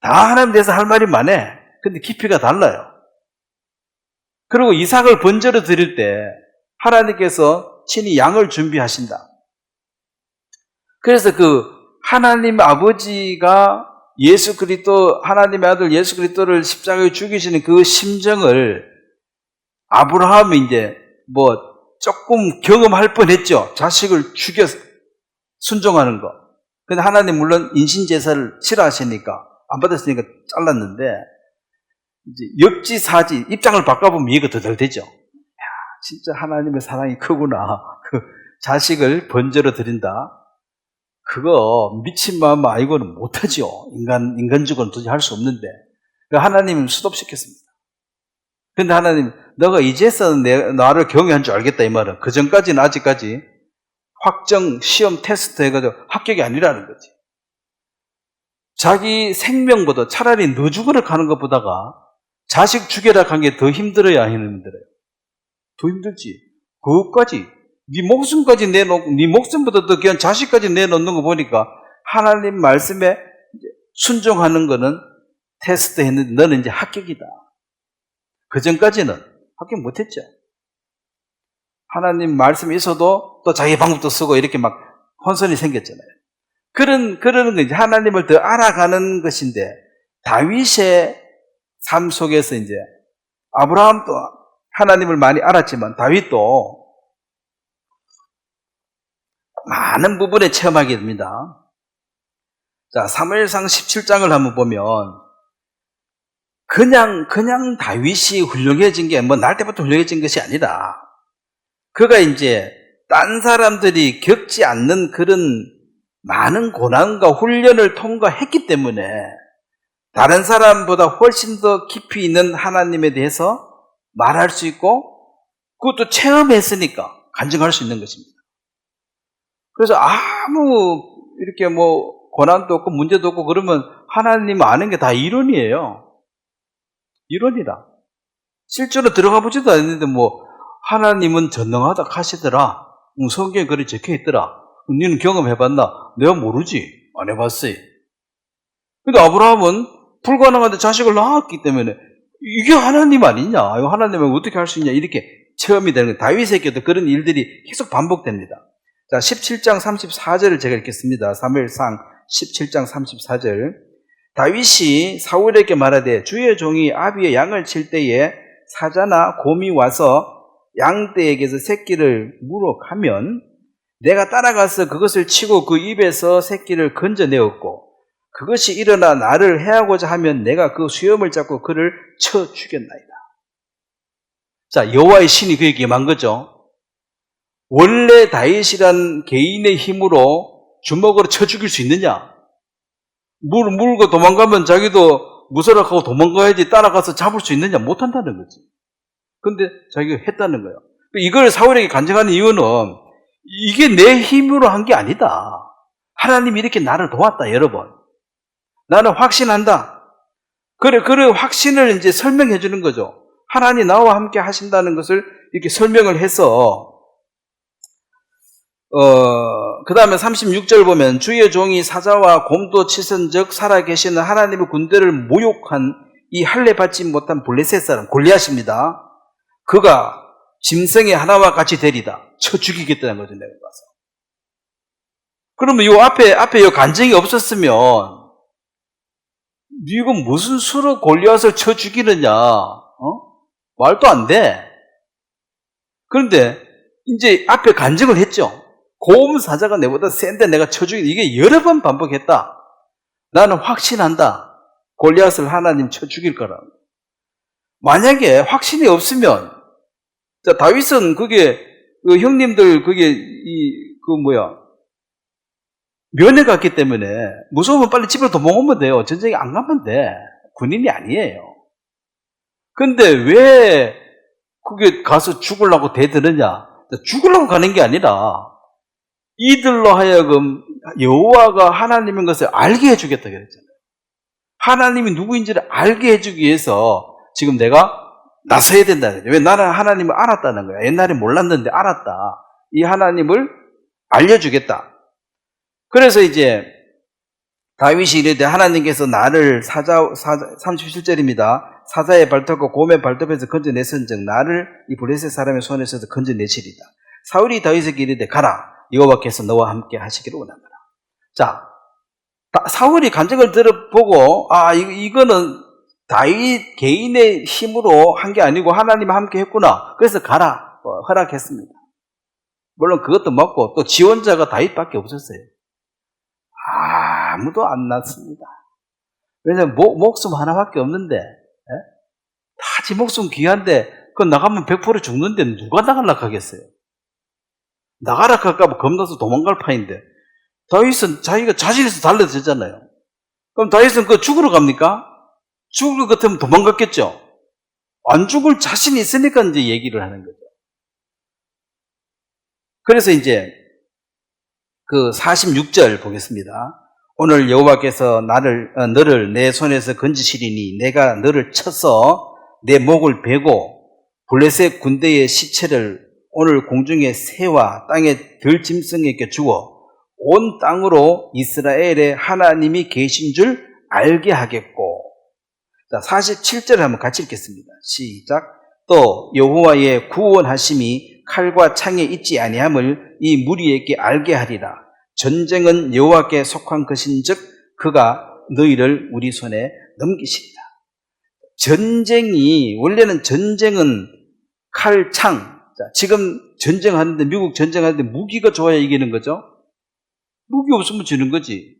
다 하나님에 대해서 할 말이 많아. 근데 깊이가 달라요. 그리고 이삭을 번제로 드릴 때 하나님께서 친히 양을 준비하신다. 그래서 그 하나님 아버지가 예수 그리스도, 하나님의 아들 예수 그리스도를 십자가에 죽이시는 그 심정을 아브라함이 이제 뭐 조금 경험할 뻔했죠. 자식을 죽여 순종하는 거. 근데 하나님 물론 인신제사를 싫어하시니까 안 받았으니까 잘랐는데 이제 역지사지 입장을 바꿔보면 이해가 더 잘 되죠. 진짜 하나님의 사랑이 크구나. 그 자식을 번제로 드린다. 그거 미친 마음 아니고는 못하죠. 인간적으로는 도저히 할 수 없는데. 하나님은 수도시켰습니다. 근데 하나님, 너가 이제서 나를 경외한 줄 알겠다 이 말은. 그 전까지는 아직까지 확정, 시험, 테스트 해가지고 합격이 아니라는 거지. 자기 생명보다 차라리 너 죽으러 가는 것보다가 자식 죽여라 한 게 더 힘들어야 힘들어요. 더 힘들지. 그것까지 네 목숨까지 내놓고 네 목숨보다 더 귀한 자식까지 내놓는 거 보니까 하나님 말씀에 순종하는 거는 테스트 했는데 너는 이제 합격이다. 그 전까지는 합격 못했죠. 하나님 말씀이 있어도 또 자기 방법도 쓰고 이렇게 막 혼선이 생겼잖아요. 그러는 거 이제 하나님을 더 알아가는 것인데 다윗의 삶 속에서 이제 아브라함도 하나님을 많이 알았지만 다윗도 많은 부분에 체험하게 됩니다. 자, 사무엘상 17장을 한번 보면 그냥 다윗이 훌륭해진 게 뭐 날 때부터 훌륭해진 것이 아니라 그가 이제 딴 사람들이 겪지 않는 그런 많은 고난과 훈련을 통과했기 때문에 다른 사람보다 훨씬 더 깊이 있는 하나님에 대해서 말할 수 있고 그것도 체험했으니까 간증할 수 있는 것입니다. 그래서 아무 이렇게 뭐 고난도 없고 문제도 없고 그러면 하나님 아는 게 다 이론이에요. 이론이라. 실제로 들어가 보지도 않는데 뭐 하나님은 전능하다 하시더라. 성경에 그렇게 적혀 있더라. 너는 경험해봤나? 내가 모르지. 안 해봤어요. 근데 아브라함은 불가능한데 자식을 낳았기 때문에 이게 하나님 아니냐? 이거 하나님은 어떻게 할 수 있냐? 이렇게 체험이 되는 거예요. 다윗에게도 그런 일들이 계속 반복됩니다. 자, 17장 34절을 제가 읽겠습니다. 사무엘상 17장 34절. 다윗이 사울에게 말하되 주의 종이 아비의 양을 칠 때에 사자나 곰이 와서 양떼에게서 새끼를 물어가면 내가 따라가서 그것을 치고 그 입에서 새끼를 건져내었고 그것이 일어나 나를 해하고자 하면 내가 그 수염을 잡고 그를 쳐 죽였나이다. 자, 여호와의 신이 그에게 임한 거죠. 원래 다윗이란 개인의 힘으로 주먹으로 쳐 죽일 수 있느냐? 물고 도망가면 자기도 무서락하고 도망가야지 따라가서 잡을 수 있느냐? 못한다는 거지. 근데 자기가 했다는 거예요. 이걸 사울에게 간증하는 이유는 이게 내 힘으로 한 게 아니다. 하나님이 이렇게 나를 도왔다, 여러분. 나는 확신한다. 그래, 확신을 이제 설명해 주는 거죠. 하나님 나와 함께 하신다는 것을 이렇게 설명을 해서, 그 다음에 36절 보면, 주의 종이 사자와 곰도 치선즉 살아계시는 하나님의 군대를 모욕한 이 할례 받지 못한 블레셋 사람, 골리앗입니다. 그가 짐승의 하나와 같이 되리다. 쳐 죽이겠다는 거죠, 내가 봐서. 그러면 요 앞에 요 간증이 없었으면, 이거 무슨 수로 골리앗을 쳐 죽이느냐, 말도 안 돼. 그런데, 이제 앞에 간증을 했죠. 곰 사자가 내보다 센데 내가 쳐 죽이다. 이게 여러 번 반복했다. 나는 확신한다. 골리앗을 하나님 쳐 죽일 거라고. 만약에 확신이 없으면, 자, 다윗은 형님들 면회 갔기 때문에 무서우면 빨리 집으로 도망오면 돼요. 전쟁에 안 가면 돼. 군인이 아니에요. 근데 왜 그게 가서 죽으려고 대드느냐? 죽으려고 가는 게 아니라 이들로 하여금 여호와가 하나님인 것을 알게 해주겠다 그랬잖아요. 하나님이 누구인지를 알게 해주기 위해서 지금 내가 나서야 된다는 거죠. 왜? 나는 하나님을 알았다는 거야. 옛날에 몰랐는데 알았다. 이 하나님을 알려주겠다. 그래서 이제 다윗이 이르되 하나님께서 나를 37절입니다. 사자의 발톱과 곰의 발톱에서 건져내선즉 나를 이 블레셋 사람의 손에서도 건져내시리다. 사울이 다윗에게 이르되 가라. 여호와께서 너와 함께 하시기를 원하노라. 자, 사울이 간증을 들어보고 이거는 다윗 개인의 힘으로 한 게 아니고 하나님 함께 했구나. 그래서 가라. 허락했습니다. 물론 그것도 맞고 또 지원자가 다윗밖에 없었어요. 아무도 안 났습니다. 왜냐면 목숨 하나밖에 없는데, 다 지 목숨 귀한데 그거 나가면 100% 죽는데 누가 나가려고 하겠어요? 나가라 할까봐 겁나서 도망갈 판인데 다윗은 자기가 자신에서 달라졌잖아요. 그럼 다윗은 그거 죽으러 갑니까? 죽을 것 같으면 도망갔겠죠. 안 죽을 자신이 있으니까 이제 얘기를 하는 거죠. 그래서 이제 그 46절 보겠습니다. 오늘 여호와께서 너를 내 손에서 건지시리니 내가 너를 쳐서 내 목을 베고 블레셋 군대의 시체를 오늘 공중의 새와 땅의 들짐승에게 주어 온 땅으로 이스라엘의 하나님이 계신 줄 알게 하겠고. 자, 47절을 한번 같이 읽겠습니다. 시작. 또 여호와의 구원하심이 칼과 창에 있지 아니함을 이 무리에게 알게 하리라. 전쟁은 여호와께 속한 것인즉 그가 너희를 우리 손에 넘기시리라. 원래는 전쟁은 칼, 창. 자, 지금 전쟁하는데, 미국 전쟁하는데 무기가 좋아야 이기는 거죠? 무기 없으면 지는 거지.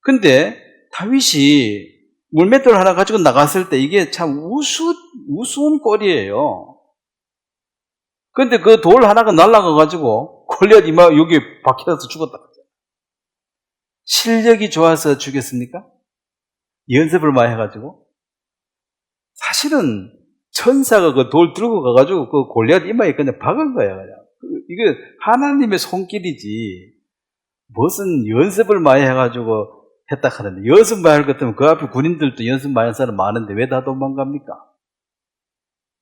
근데 다윗이 물맷돌 하나 가지고 나갔을 때 이게 참 우스운 꼴이에요. 근데 그 돌 하나가 날아가가지고 골리앗 이마 여기 박혀서 죽었다. 실력이 좋아서 죽였습니까? 연습을 많이 해가지고? 사실은 천사가 그 돌 들고 가가지고 그 골리앗 이마에 그냥 박은 거야, 그냥. 이게 하나님의 손길이지. 무슨 연습을 많이 해가지고 했다 하는데, 연습 많이 할 것 같으면 그 앞에 군인들도 연습 많이 한 사람 많은데 왜 다 도망갑니까?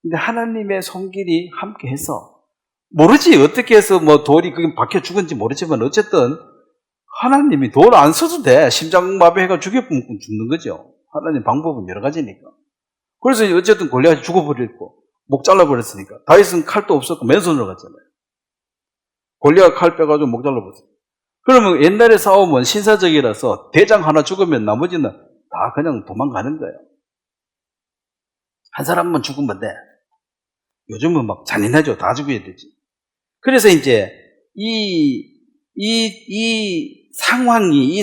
근데 하나님의 손길이 함께 해서, 모르지, 어떻게 해서 돌이 그게 박혀 죽은지 모르지만 어쨌든 하나님이 돌 안 써도 돼. 심장마비해가 죽는 거죠. 하나님 방법은 여러 가지니까. 그래서 어쨌든 골리앗이 죽어버렸고, 목 잘라버렸으니까. 다윗은 칼도 없었고 맨손으로 갔잖아요. 골리앗 칼 빼가지고 목 잘라버렸어요. 그러면 옛날에 싸움은 신사적이라서 대장 하나 죽으면 나머지는 다 그냥 도망가는 거예요. 한 사람만 죽으면 돼. 요즘은 막 잔인하죠. 다 죽여야 되지. 그래서 이제 이 상황이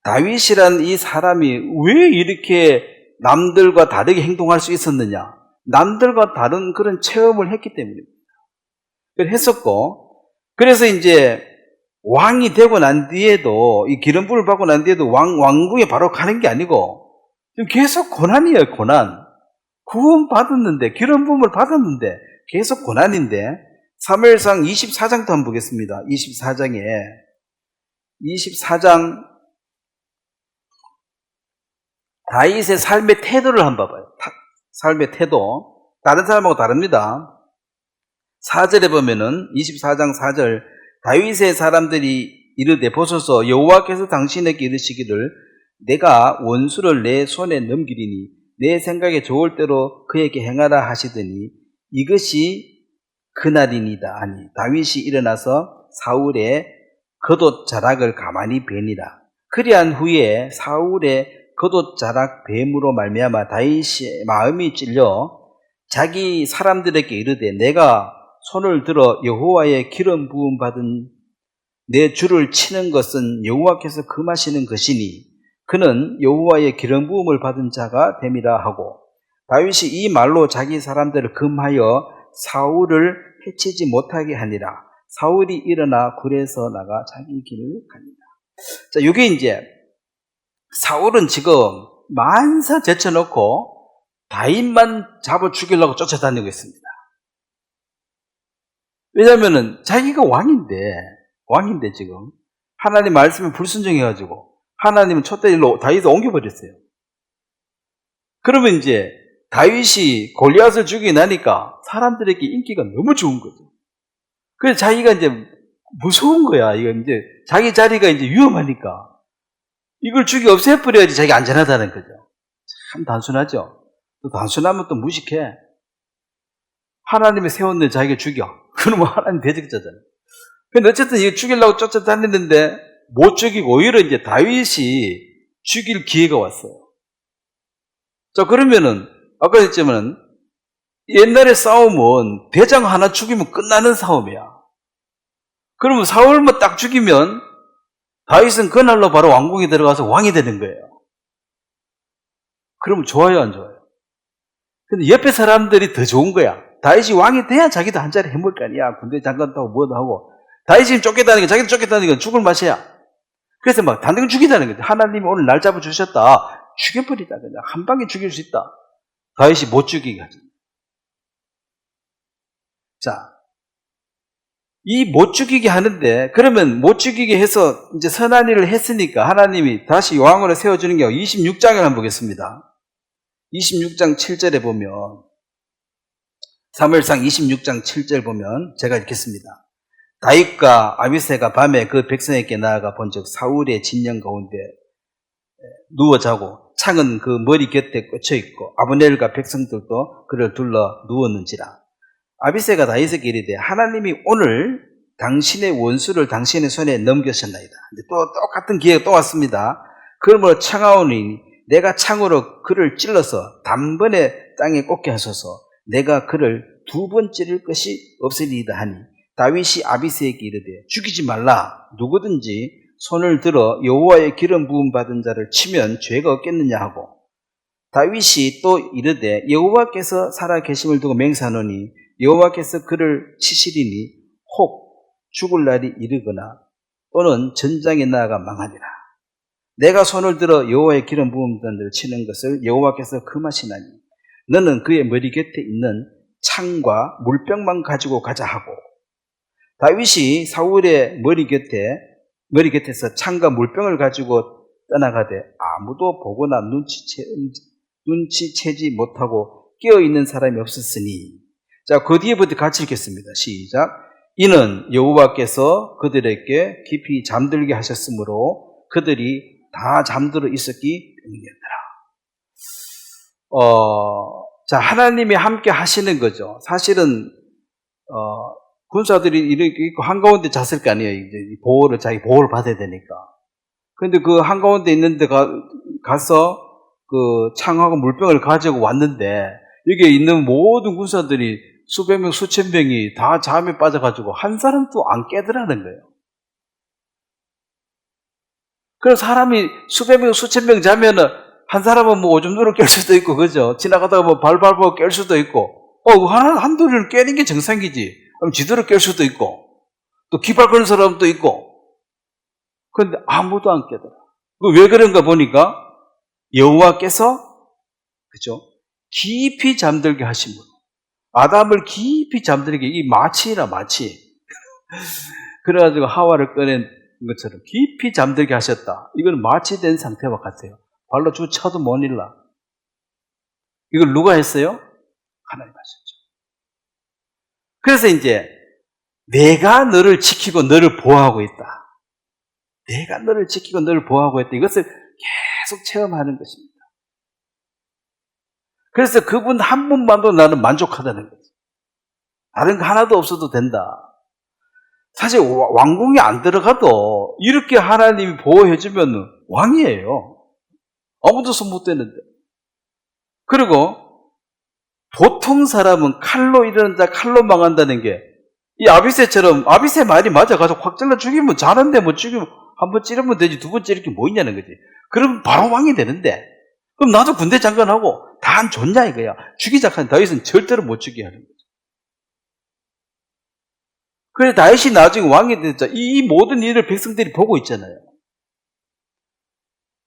다윗이란 이 사람이 왜 이렇게 남들과 다르게 행동할 수 있었느냐? 남들과 다른 그런 체험을 했기 때문입니다. 했었고, 그래서 이제 왕이 되고 난 뒤에도, 이 기름 부음을 받고 난 뒤에도 왕궁에 바로 가는 게 아니고, 지금 계속 고난이에요, 고난. 구원 받았는데, 기름 부음을 받았는데, 계속 고난인데, 사무엘상 24장도 한번 보겠습니다. 24장, 다윗의 삶의 태도를 한번 봐봐요. 삶의 태도. 다른 사람하고 다릅니다. 4절에 보면은 24장 4절 다윗의 사람들이 이르되 보소서 여호와께서 당신에게 이르시기를 내가 원수를 내 손에 넘기리니 내 생각에 좋을 대로 그에게 행하라 하시더니 이것이 그날이니이다 하니 다윗이 일어나서 사울의 겉옷자락을 가만히 베니라. 그리한 후에 사울의 겉옷자락 뱀으로 말미암아 다윗의 마음이 찔려 자기 사람들에게 이르되 내가 손을 들어 여호와의 기름 부음 받은 내 주를 치는 것은 여호와께서 금하시는 것이니 그는 여호와의 기름 부음을 받은 자가 됨이라 하고 다윗이 이 말로 자기 사람들을 금하여 사울을 해치지 못하게 하니라. 사울이 일어나 굴에서 나가 자기 길을 갑니다. 자, 이게 이제 사울은 지금 만사 제쳐놓고 다윗만 잡아 죽이려고 쫓아다니고 있습니다. 왜냐면은 자기가 왕인데 지금 하나님 말씀에 불순종해가지고 하나님은 촛대일로 다윗을 옮겨버렸어요. 그러면 이제 다윗이 골리앗을 죽이고 나니까 사람들에게 인기가 너무 좋은 거죠. 그래서 자기가 이제 무서운 거야. 이거 이제 자기 자리가 이제 위험하니까 이걸 죽여 없애버려야지 자기가 안전하다는 거죠. 참 단순하죠. 또 단순하면 또 무식해. 하나님이 세운 일 자기가 죽여. 그러면 하나님 대적자잖아요. 근데 어쨌든 이거 죽이려고 쫓아다녔는데 못 죽이고 오히려 이제 다윗이 죽일 기회가 왔어요. 자, 그러면은 아까 했지만 옛날의 싸움은 대장 하나 죽이면 끝나는 싸움이야. 그러면 사울만 딱 죽이면 다윗은 그날로 바로 왕궁에 들어가서 왕이 되는 거예요. 그러면 좋아요, 안 좋아요? 근데 옆에 사람들이 더 좋은 거야. 다윗이 왕이 돼야 자기도 한 자리 해먹을 거 아니야. 군대 장관 타고 뭐도 하고. 다윗이 쫓겨다니니까 자기도 쫓겨다니니까 죽을 맛이야. 그래서 막 단둥 죽이자는 거죠. 하나님이 오늘 날 잡아주셨다. 죽여버리자. 그냥 한 방에 죽일 수 있다. 다윗이 못 죽이게 하죠. 자, 이 못 죽이게 하는데 그러면 못 죽이게 해서 이제 선한 일을 했으니까 하나님이 다시 왕으로 세워주는 게 26장을 한번 보겠습니다. 26장 7절에 보면 사무엘상 26장 7절 보면 제가 읽겠습니다. 다윗과 아비새가 밤에 그 백성에게 나아가 본즉 사울의 진영 가운데 누워 자고 창은 그 머리 곁에 꽂혀 있고 아브넬과 백성들도 그를 둘러 누웠는지라. 아비새가 다윗에게 이르되 하나님이 오늘 당신의 원수를 당신의 손에 넘겨셨나이다. 또 똑같은 기회가 또 왔습니다. 그러므로 청하오니 내가 창으로 그를 찔러서 단번에 땅에 꽂게 하소서. 내가 그를 2번 찌를 것이 없으리이다 하니 다윗이 아비새에게 이르되 죽이지 말라. 누구든지 손을 들어 여호와의 기름 부음 받은 자를 치면 죄가 없겠느냐 하고 다윗이 또 이르되 여호와께서 살아 계심을 두고 맹세하노니 여호와께서 그를 치시리니 혹 죽을 날이 이르거나 또는 전장에 나아가 망하리라. 내가 손을 들어 여호와의 기름 부음 받은 자를 치는 것을 여호와께서 금하시나니 너는 그의 머리 곁에 있는 창과 물병만 가지고 가자 하고 다윗이 사울의 머리 곁에서 창과 물병을 가지고 떠나가되 아무도 보거나 눈치채지 못하고 깨어있는 사람이 없었으니. 자, 그 뒤에부터 같이 읽겠습니다. 시작. 이는 여호와께서 그들에게 깊이 잠들게 하셨으므로 그들이 다 잠들어 있었기 때문이었더라. 자, 하나님이 함께 하시는 거죠. 사실은 군사들이 이렇게 있고 한가운데 잤을 거 아니에요. 이제 자기 보호를 받아야 되니까. 근데 그 한가운데 있는데 가서 그 창하고 물병을 가지고 왔는데 여기에 있는 모든 군사들이 수백 명, 수천 명이 다 잠에 빠져가지고 한 사람도 안 깨더라는 거예요. 그럼 사람이 수백 명, 수천 명 자면은 한 사람은 뭐 오줌 누를 깰 수도 있고, 그죠? 지나가다가 뭐 발 밟아 깰 수도 있고, 한둘을 깨는 게 정상이지. 그럼 지도를 깰 수도 있고, 또 깃발 끄는 사람도 있고. 그런데 아무도 안 깨더라. 왜 그런가 보니까 여호와께서, 그죠? 깊이 잠들게 하신 분. 아담을 깊이 잠들게, 이 마취라, 마취. 그래가지고 하와를 꺼낸 것처럼 깊이 잠들게 하셨다. 이건 마취된 상태와 같아요. 발로 쭉 쳐도 못 일라. 이걸 누가 했어요? 하나님 하셨죠. 그래서 이제 내가 너를 지키고 너를 보호하고 있다. 내가 너를 지키고 너를 보호하고 있다. 이것을 계속 체험하는 것입니다. 그래서 그분 한 분만도 나는 만족하다는 거지. 다른 거 하나도 없어도 된다. 사실 왕궁에 안 들어가도 이렇게 하나님이 보호해주면 왕이에요. 아무도 손 못 대는데. 그리고 보통 사람은 칼로 이르는 자 칼로 망한다는 게 이 아비새처럼 아비새 말이 맞아. 가서 확 잘라 죽이면 자는데 뭐 죽이면 한 번 찌르면 되지 두 번 찌르면 뭐 있냐는 거지. 그럼 바로 왕이 되는데 그럼 나도 군대 장관하고 다 안 좋냐 이거야. 죽이자 한 다윗은 절대로 못 죽게 하는 거죠. 그래 다윗이 나중에 왕이 됐자 이 모든 일을 백성들이 보고 있잖아요.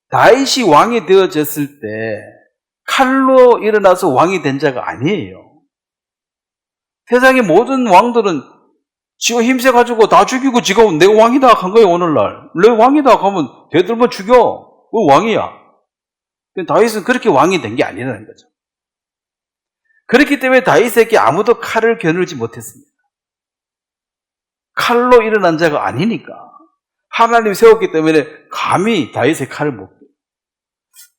다윗이 왕이 되어졌을 때 칼로 일어나서 왕이 된 자가 아니에요. 세상의 모든 왕들은 지가 힘세가지고 다 죽이고 지가 내가 왕이다 한 거예요. 오늘날 내 왕이다 하면 걔들만 죽여. 그 왕이야. 다윗은 그렇게 왕이 된 게 아니라는 거죠. 그렇기 때문에 다윗에게 아무도 칼을 겨누지 못했습니다. 칼로 일어난 자가 아니니까 하나님이 세웠기 때문에 감히 다윗의 칼을 못 겨누.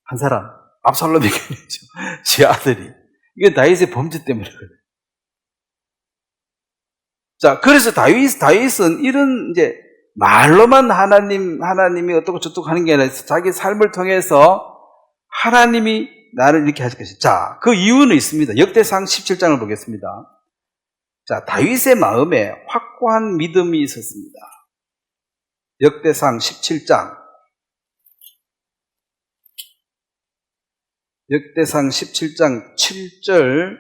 한 사람 압살롬이 겨누죠. 지 아들이. 이게 다윗의 범죄 때문에 그래요. 자, 그래서 다윗은 이런 이제 말로만 하나님이 어떻고 저떻고 하는 게 아니라 자기 삶을 통해서 하나님이 나를 이렇게 하실 것이다. 자, 그 이유는 있습니다. 역대상 17장을 보겠습니다. 자, 다윗의 마음에 확고한 믿음이 있었습니다. 역대상 17장. 역대상 17장 7절.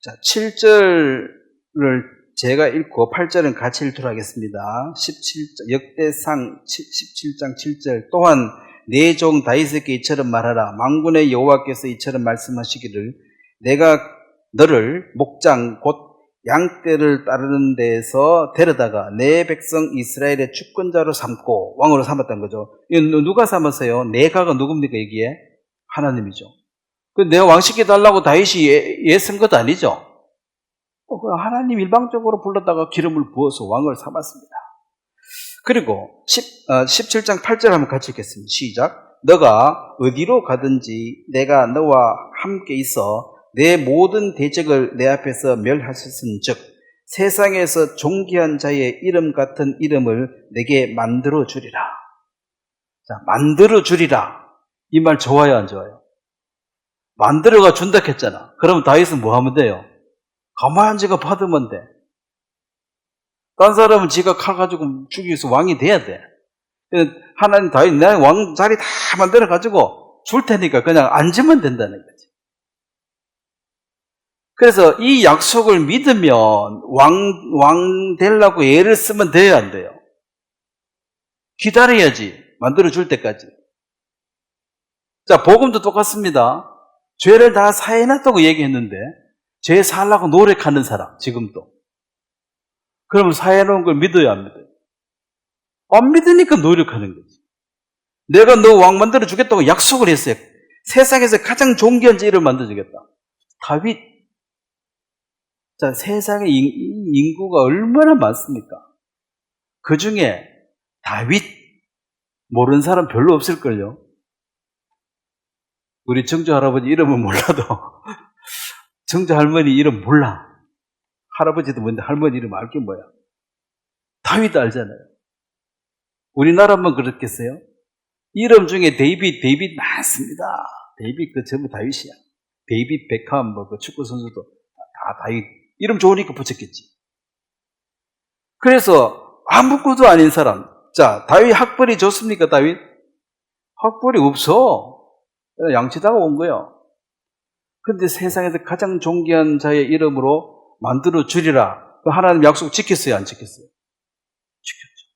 자, 7절을 제가 읽고 8절은 같이 읽도록 하겠습니다. 역대상 17장 7절. 또한 내 종 다윗에게 이처럼 말하라. 만군의 여호와께서 이처럼 말씀하시기를 내가 너를 목장 곧 양떼를 따르는 데에서 데려다가 내 백성 이스라엘의 주권자로 삼고 왕으로 삼았다는 거죠. 누가 삼았어요? 내가가 누굽니까 여기에? 하나님이죠. 내가 왕시켜 달라고 다윗이 예쓴 것도 아니죠. 하나님 일방적으로 불렀다가 기름을 부어서 왕을 삼았습니다. 그리고 17장 8절 한번 같이 읽겠습니다. 시작. 너가 어디로 가든지 내가 너와 함께 있어 내 모든 대적을 내 앞에서 멸하셨은즉 세상에서 존귀한 자의 이름 같은 이름을 내게 만들어 주리라. 자, 만들어 주리라. 이 말 좋아요, 안 좋아요? 만들어가 준다 했잖아. 그러면 다윗은 뭐 하면 돼요? 가만히 지가 받으면 돼. 딴 사람은 지가 칼 가지고 죽이서 왕이 돼야 돼. 하나님 다윗 내 왕 자리 다 만들어 가지고 줄 테니까 그냥 앉으면 된다는 거지. 그래서 이 약속을 믿으면 왕 되려고 애를 쓰면 돼야 안 돼요? 기다려야지. 만들어 줄 때까지. 자, 복음도 똑같습니다. 죄를 다 사해놨다고 얘기했는데 죄 살라고 노력하는 사람 지금도 그러면 사해놓은 걸 믿어야 안 믿어요? 안 믿으니까 노력하는 거지. 내가 너 왕 만들어 주겠다고 약속을 했어요. 세상에서 가장 존귀한 죄를 만들어 주겠다. 다윗. 자, 세상에 인구가 얼마나 많습니까? 그 중에 다윗 모르는 사람 별로 없을걸요. 우리 정조 할아버지 이름은 몰라도 정조 할머니 이름 몰라. 할아버지도 뭔데 할머니 이름 알게 뭐야. 다윗 알잖아요. 우리나라만 그렇겠어요? 이름 중에 데이빗 많습니다. 데이빗 그 전부 다윗이야. 데이빗 베컴 뭐 그 축구 선수도 다 다윗. 이름 좋으니까 붙였겠지. 그래서 아무것도 아닌 사람. 자, 다윗 학벌이 좋습니까, 다윗? 학벌이 없어. 양치다가 온 거예요. 근데 세상에서 가장 존귀한 자의 이름으로 만들어 주리라. 하나님 약속 지켰어요, 안 지켰어요? 지켰죠.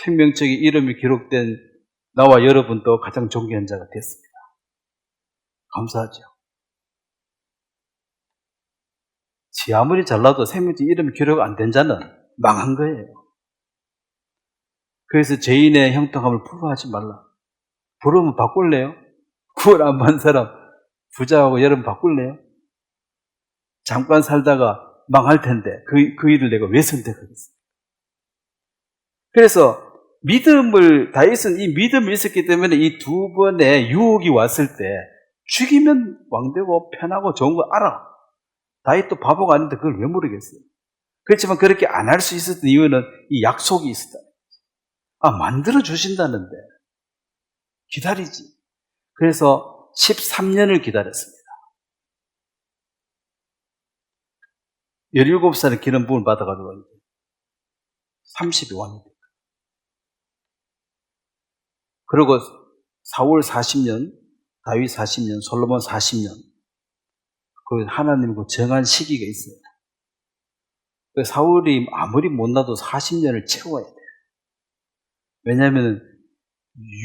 생명책의 이름이 기록된 나와 여러분도 가장 존귀한 자가 됐습니다. 감사하죠. 지 아무리 잘나도 생명책 이름이 기록 안 된 자는 망한 거예요. 그래서 죄인의 형통함을 부러워하지 말라. 부러우면 바꿀래요? 구원 안 받은 사람 부자하고 여러분 바꿀래요? 잠깐 살다가 망할 텐데 그 일을 내가 왜 선택하겠어요? 그래서 다윗은 이 믿음이 있었기 때문에 이 두 번의 유혹이 왔을 때 죽이면 왕되고 편하고 좋은 거 알아. 다윗도 바보가 아닌데 그걸 왜 모르겠어요? 그렇지만 그렇게 안 할 수 있었던 이유는 이 약속이 있었다. 만들어 주신다는데 기다리지. 그래서 13년을 기다렸습니다. 17살에 기름 부음을 받아가지고 30이 왕이 됐어요. 그리고 사울 40년, 다윗 40년, 솔로몬 40년 그 하나님이 정한 시기가 있어요. 사울이 아무리 못나도 40년을 채워야 돼요. 왜냐하면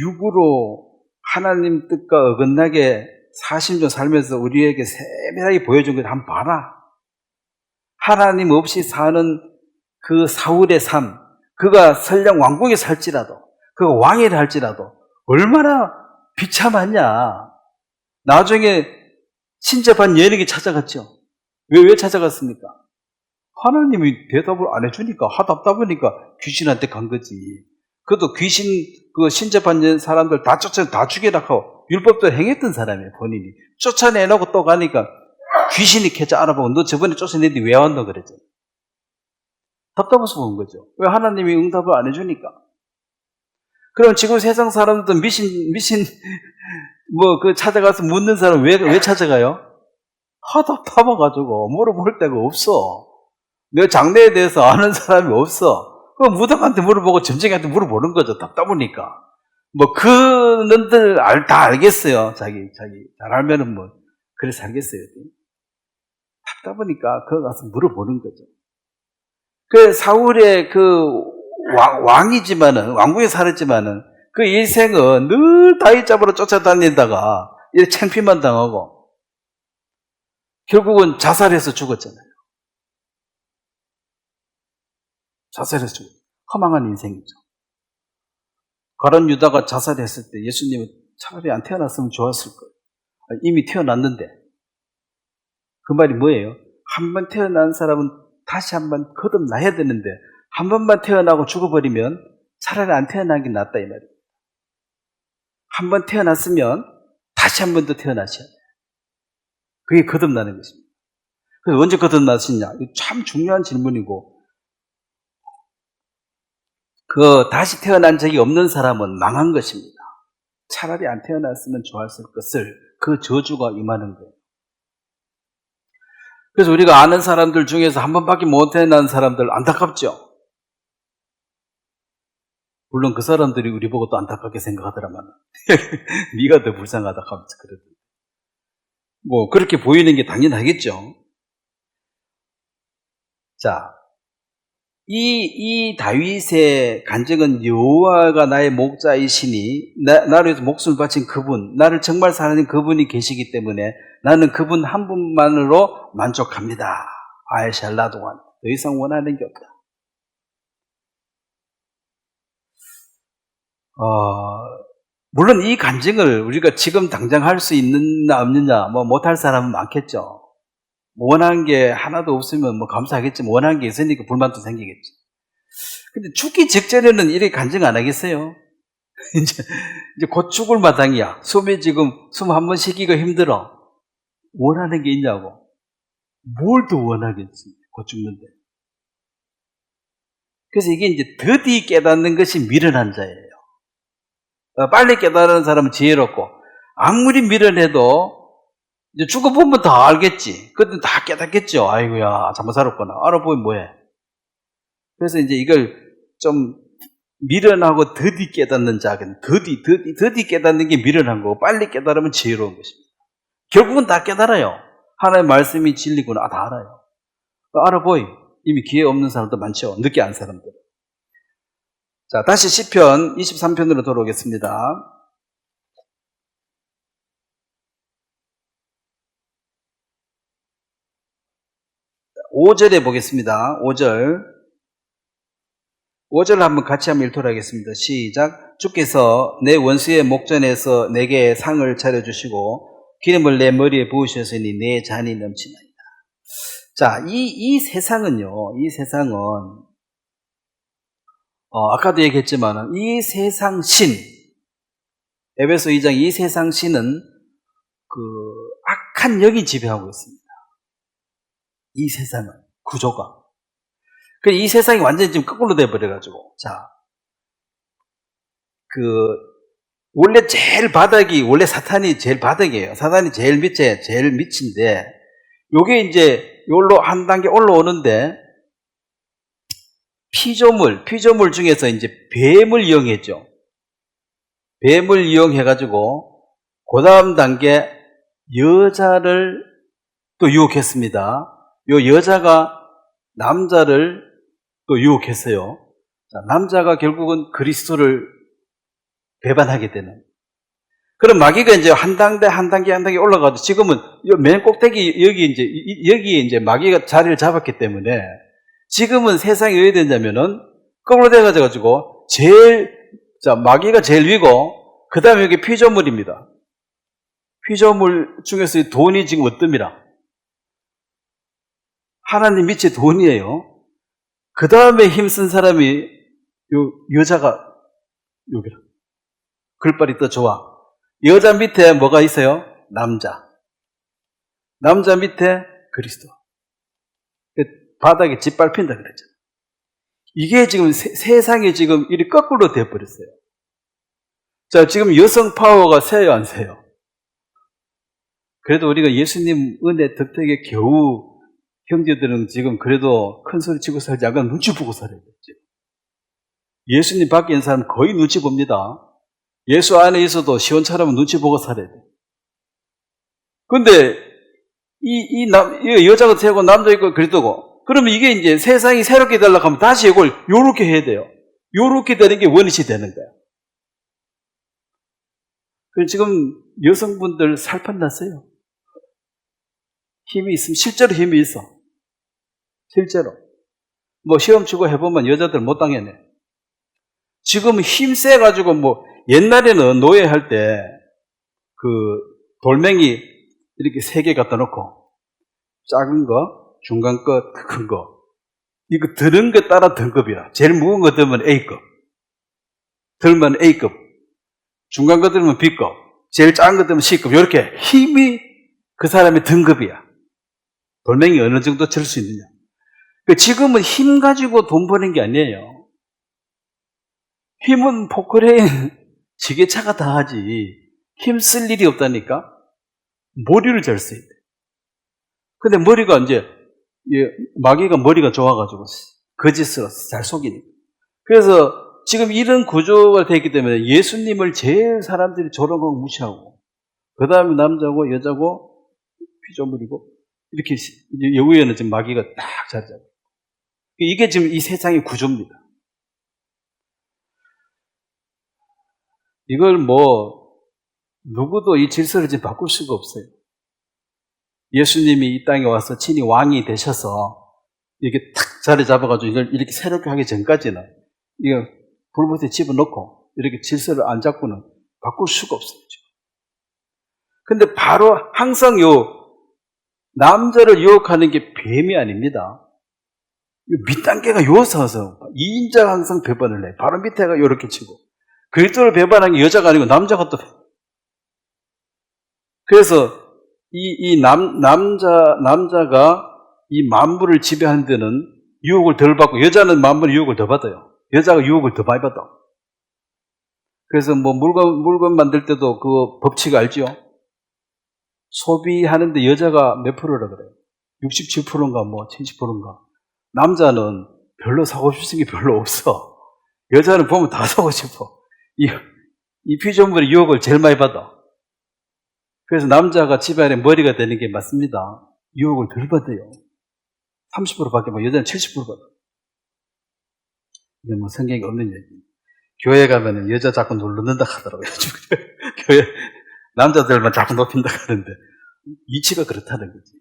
육으로 하나님 뜻과 어긋나게 40년 살면서 우리에게 세밀하게 보여준 걸 한번 봐라. 하나님 없이 사는 그 사울의 삶, 그가 설령 왕궁에 살지라도, 그가 왕이라 할지라도 얼마나 비참하냐. 나중에 신접한 여인에게 찾아갔죠. 왜 찾아갔습니까? 하나님이 대답을 안 해주니까 하다 보니까 귀신한테 간 거지. 그것도 귀신 그 신접한 사람들 다 죽여라 하고 율법도 행했던 사람이에요. 본인이 쫓아내놓고 또 가니까 귀신이 캐자 알아보고 너 저번에 쫓아내는데 왜 왔노 그랬죠. 답답해서 본 거죠. 왜 하나님이 응답을 안 해주니까. 그럼 지금 세상 사람들도 미신 찾아가서 묻는 사람 왜 찾아가요? 답답해가지고 물어볼 데가 없어. 내 장래에 대해서 아는 사람이 없어. 그 무당한테 물어보고 점쟁이한테 물어보는 거죠. 답답하니까. 그놈들 다 알겠어요. 자기 잘 알면은 그래서 알겠어요. 답답하니까 그거 가서 물어보는 거죠. 그 사울의 왕이지만은, 왕궁에 살았지만은, 그 일생은 늘 다윗 잡으러 쫓아다니다가, 이렇게 창피만 당하고, 결국은 자살해서 죽었잖아요. 자살해서 죽었어요. 허망한 인생이죠. 가룟 유다가 자살했을 때 예수님은 차라리 안 태어났으면 좋았을 거예요. 이미 태어났는데. 그 말이 뭐예요? 한 번 태어난 사람은 다시 한 번 거듭나야 되는데 한 번만 태어나고 죽어버리면 차라리 안 태어난 게 낫다 이 말이에요. 한 번 태어났으면 다시 한 번 더 태어나셔야 돼요. 그게 거듭나는 것입니다. 그래서 언제 거듭나시냐? 이거 참 중요한 질문이고 다시 태어난 적이 없는 사람은 망한 것입니다. 차라리 안 태어났으면 좋았을 것을 그 저주가 임하는 거예요. 그래서 우리가 아는 사람들 중에서 한 번밖에 못 태어난 사람들 안타깝죠? 물론 그 사람들이 우리 보고 또 안타깝게 생각하더라만 네가 더 불쌍하다 하면서 그러더라고요. 그렇게 보이는 게 당연하겠죠. 자, 이 다윗의 간증은 여호와가 나의 목자이시니 나를 위해서 목숨을 바친 그분, 나를 정말 사랑하는 그분이 계시기 때문에 나는 그분 한 분만으로 만족합니다. 아이샬라도한 더 이상 원하는 게 없다. 물론 이 간증을 우리가 지금 당장 할 수 있느냐 없느냐 못할 사람은 많겠죠. 원하는 게 하나도 없으면 감사하겠지만 원하는 게 있으니까 불만도 생기겠죠. 근데 죽기 직전에는 이렇게 간증 안 하겠어요? 이제 곧 죽을 마당이야. 숨 한 번 쉬기가 힘들어. 원하는 게 있냐고. 뭘 더 원하겠지. 곧 죽는데. 그래서 이게 이제 더디 깨닫는 것이 미련한 자예요. 빨리 깨달은 사람은 지혜롭고, 아무리 미련해도 이제 죽어보면 다 알겠지. 그때 다 깨닫겠죠. 아이고야, 잘못 살았구나. 알아보면 뭐해. 그래서 이제 이걸 좀 미련하고 더디 깨닫는 자는 더디 깨닫는 게 미련한 거고, 빨리 깨달으면 지혜로운 것입니다. 결국은 다 깨달아요. 하나님의 말씀이 진리구나. 다 알아요. 알아보이. 이미 기회 없는 사람도 많죠. 늦게 안 사람들. 자, 다시 시편 23편으로 돌아오겠습니다. 5절에 보겠습니다. 5절 한번 같이 한번 읽도록하겠습니다. 시작. 주께서 내 원수의 목전에서 내게 상을 차려주시고 기름을 내 머리에 부으셨으니 내 잔이 넘치나이다. 자, 이 세상은요, 이 세상은 아까도 얘기했지만 이 세상 신, 에베소 2장 이 세상 신은 그 악한 영이 지배하고 있습니다. 이 세상은 구조가. 이 세상이 완전히 지금 거꾸로 돼버려가지고, 자, 원래 제일 바닥이, 원래 사탄이 제일 바닥이에요. 사탄이 제일 밑인데, 요게 이제, 요로 한 단계 올라오는데, 피조물 중에서 이제 뱀을 이용했죠. 뱀을 이용해가지고, 그 다음 단계, 여자를 또 유혹했습니다. 요 여자가 남자를 또 유혹했어요. 자, 남자가 결국은 그리스도를 배반하게 되는. 그럼 마귀가 이제 한 단계 올라가도 지금은 맨 꼭대기 여기에 이제 마귀가 자리를 잡았기 때문에 지금은 세상이 왜 되냐면은 거꾸로 돼가지고 마귀가 제일 위고 그 다음에 여기 피조물입니다. 피조물 중에서 돈이 지금 어뜸이라. 하나님 밑에 돈이에요. 그 다음에 힘쓴 사람이 여자가 여기라. 글발이 더 좋아. 여자 밑에 뭐가 있어요? 남자 밑에 그리스도. 바닥에 짓밟힌다 그랬잖아요. 이게 지금 세상이 지금 이리 거꾸로 되어버렸어요. 자, 지금 여성 파워가 세요, 안 세요? 그래도 우리가 예수님 은혜 덕택에 겨우 형제들은 지금 그래도 큰 소리 치고 살지 않고 눈치 보고 살아야 되지. 예수님 밖에 있는 사람은 거의 눈치 봅니다. 예수 안에 있어도 시원찮으면 눈치 보고 살아야 돼. 근데 이 여자가 되고 남자 있고 그랬다고. 그러면 이게 이제 세상이 새롭게 되려고 하면 다시 이걸 요렇게 해야 돼요. 요렇게 되는 게 원리시 되는 거야. 그래서 지금 여성분들 살판 났어요. 힘이 있으면 실제로 힘이 있어. 실제로. 뭐 시험 치고 해보면 여자들 못 당해내. 지금 힘 세가지고 옛날에는 노예할 때 돌멩이 이렇게 3개 갖다 놓고 작은 거, 중간 거, 큰 거. 이거 드는 거 따라 등급이라. 제일 무거운 거 들면 A급. 들면 A급. 중간 거 들면 B급. 제일 작은 거 들면 C급. 이렇게 힘이 그 사람의 등급이야. 돌멩이 어느 정도 들 수 있느냐. 지금은 힘 가지고 돈 버는 게 아니에요. 힘은 포크레인, 지게차가 다 하지. 힘 쓸 일이 없다니까? 머리를 잘 써야 돼. 근데 머리가 이제, 마귀가 머리가 좋아가지고, 거짓으로 잘 속이니까. 그래서 지금 이런 구조가 되기 때문에 예수님을 제일 사람들이 조롱하고 무시하고, 그 다음에 남자고 여자고 피조물이고, 이렇게 여우에는 지금 마귀가 딱 자리 잡아요. 이게 지금 이 세상의 구조입니다. 이걸 누구도 이 질서를 지금 바꿀 수가 없어요. 예수님이 이 땅에 와서 친히 왕이 되셔서 이렇게 탁 자리 잡아가지고 이걸 이렇게 새롭게 하기 전까지는 이거 불못에 집어넣고 이렇게 질서를 안 잡고는 바꿀 수가 없어요. 근데 바로 항상 남자를 유혹하는 게 뱀이 아닙니다. 밑단계가 요서서 2인자가 항상 배반을 해. 바로 밑에가 요렇게 치고. 그리스도를 배반한 게 여자가 아니고 남자가 또. 그래서 남자가 이 만물을 지배하는 데는 유혹을 덜 받고, 여자는 만물의 유혹을 더 받아요. 여자가 유혹을 더 많이 받아. 그래서 뭐 물건 만들 때도 그 법칙 알죠? 소비하는데 여자가 몇 프로라 그래요? 67%인가 뭐 70%인가. 남자는 별로 사고 싶은 게 별로 없어. 여자는 보면 다 사고 싶어. 이 피조물의 유혹을 제일 많이 받아. 그래서 남자가 집안의 머리가 되는 게 맞습니다. 유혹을 덜 받아요. 30%밖에 뭐 여자는 70% 받아. 이게 뭐 성경에 없는 얘기. 교회 가면은 여자 자꾸 누른다 하더라고요. 교회 남자들만 자꾸 높인다 하는데 이치가 그렇다는 거지.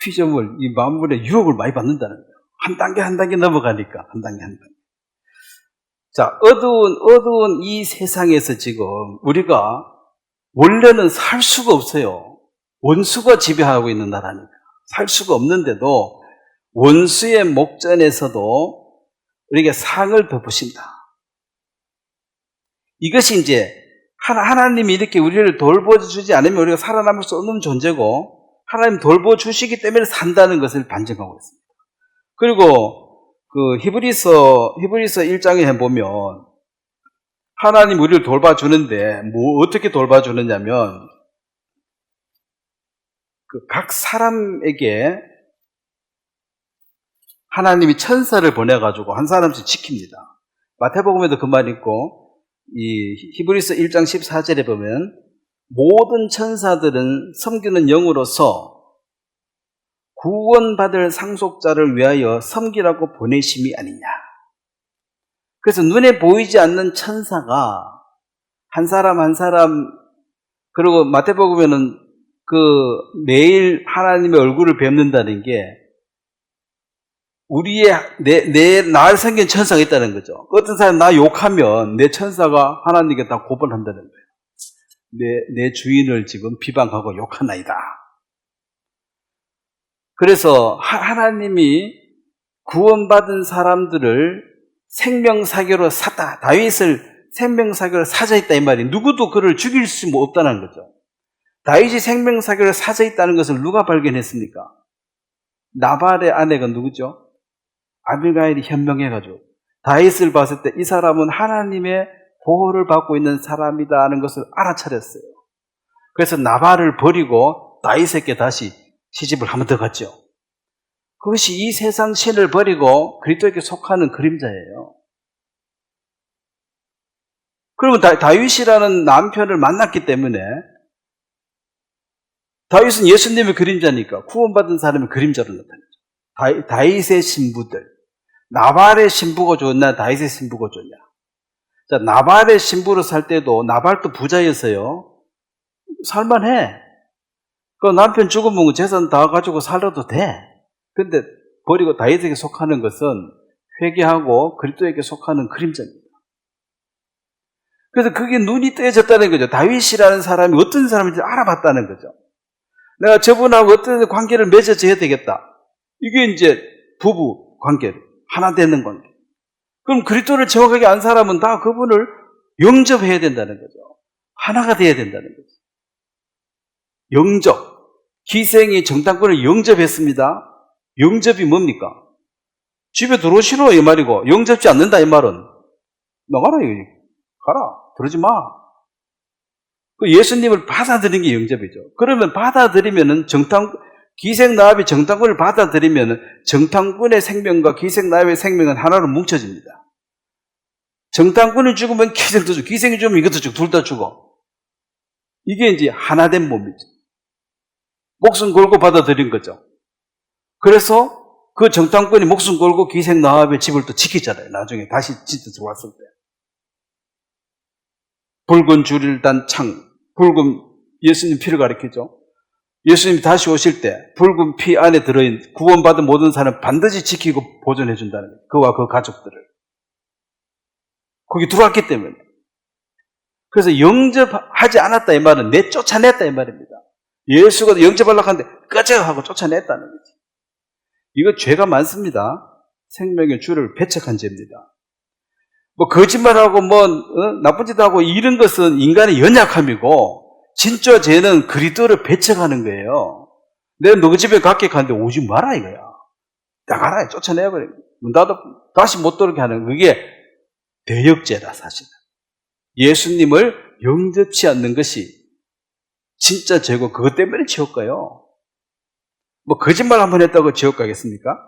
피조물, 이 만물의 유혹을 많이 받는다는 거예요. 한 단계 넘어가니까 한 단계. 자, 어두운 이 세상에서 지금 우리가 원래는 살 수가 없어요. 원수가 지배하고 있는 나라니까. 살 수가 없는데도 원수의 목전에서도 우리에게 상을 베푸신다. 이것이 이제 하나님이 이렇게 우리를 돌보주지 않으면 우리가 살아남을 수 없는 존재고, 하나님 돌보주시기 때문에 산다는 것을 반증하고 있습니다. 그리고 그 히브리서 1장에 보면 하나님 우리를 돌봐주는데 어떻게 돌봐주느냐면 그 각 사람에게 하나님이 천사를 보내가지고 한 사람씩 지킵니다. 마태복음에도 그 말이 있고, 이 히브리서 1장 14절에 보면 모든 천사들은 섬기는 영으로서 구원받을 상속자를 위하여 섬기라고 보내심이 아니냐. 그래서 눈에 보이지 않는 천사가 한 사람, 그리고 마태복음에는 그 매일 하나님의 얼굴을 뵙는다는 게 우리의 날 생긴 천사가 있다는 거죠. 어떤 사람이 나 욕하면 내 천사가 하나님께 다 고발한다는 거예요. 내 주인을 지금 비방하고 욕하나이다. 그래서 하나님이 구원받은 사람들을 생명사교로 샀다. 다윗을 생명사교로 사져 있다 이 말이, 누구도 그를 죽일 수 없다는 거죠. 다윗이 생명사교로 사져 있다는 것을 누가 발견했습니까? 나발의 아내가 누구죠? 아비가일이 현명해가지고 다윗을 봤을 때 이 사람은 하나님의 보호를 받고 있는 사람이다 하는 것을 알아차렸어요. 그래서 나발을 버리고 다윗에게 다시 시집을 한 번 더 갔죠. 그것이 이 세상 신을 버리고 그리스도에게 속하는 그림자예요. 그리고 다윗이라는 남편을 만났기 때문에, 다윗은 예수님의 그림자니까 구원받은 사람의 그림자로 나타나죠. 다윗의 신부들, 나발의 신부가 좋나 다윗의 신부가 좋냐. 자, 나발의 신부로 살 때도 나발도 부자였어요. 살만해. 그 남편 죽으면 재산 다 가지고 살아도 돼. 근데 버리고 다윗에게 속하는 것은 회개하고 그리스도에게 속하는 그림자입니다. 그래서 그게 눈이 뜨여졌다는 거죠. 다윗이라는 사람이 어떤 사람인지 알아봤다는 거죠. 내가 저분하고 어떤 관계를 맺어져야 되겠다. 이게 이제 부부 관계를 하나 되는 관계. 그럼 그리스도를 정확하게 안 사람은 다 그분을 영접해야 된다는 거죠. 하나가 돼야 된다는 거죠. 영접. 기생이 정탐꾼을 영접했습니다. 영접이 뭡니까? 집에 들어오시라 이 말이고, 영접지 않는다 이 말은 나가라, 가라, 들어오지 마. 그 예수님을 받아들인 게 영접이죠. 그러면 받아들이면은 기생나합이 정탐꾼을 받아들이면은 정탐꾼의 생명과 기생나합의 생명은 하나로 뭉쳐집니다. 정탐꾼이 죽으면 기생도 죽고, 기생이 죽으면 이것도 죽고, 둘 다 죽어. 이게 이제 하나된 몸이죠. 목숨 걸고 받아들인 거죠. 그래서 그 정탐꾼이 목숨 걸고 기생나합의 집을 또 지키잖아요. 나중에 다시 진짜 들어왔을 때. 붉은 줄을 단 창, 붉은 예수님 피를 가리키죠. 예수님이 다시 오실 때 붉은 피 안에 들어있는 구원받은 모든 사람을 반드시 지키고 보존해 준다는 거예요. 그와 그 가족들을. 거기 들어왔기 때문에. 그래서 영접하지 않았다 이 말은 내쫓아냈다 이 말입니다. 예수가 영접하려고 하는데 꺼져 하고 쫓아냈다는 거지. 이거 죄가 많습니다. 생명의 주를 배척한 죄입니다. 뭐 거짓말하고 나쁜 짓 하고 이런 것은 인간의 연약함이고 진짜 죄는 그리스도를 배척하는 거예요. 내가 너 집에 갈게 가는데 오지 마라 이거야. 나가라 쫓아내버려. 문 닫아 다시 못 들어오게 하는 그게 대역죄다 사실은. 예수님을 영접치 않는 것이 진짜 죄고 그것 때문에 지옥 가요. 뭐 거짓말 한번 했다고 지옥 가겠습니까?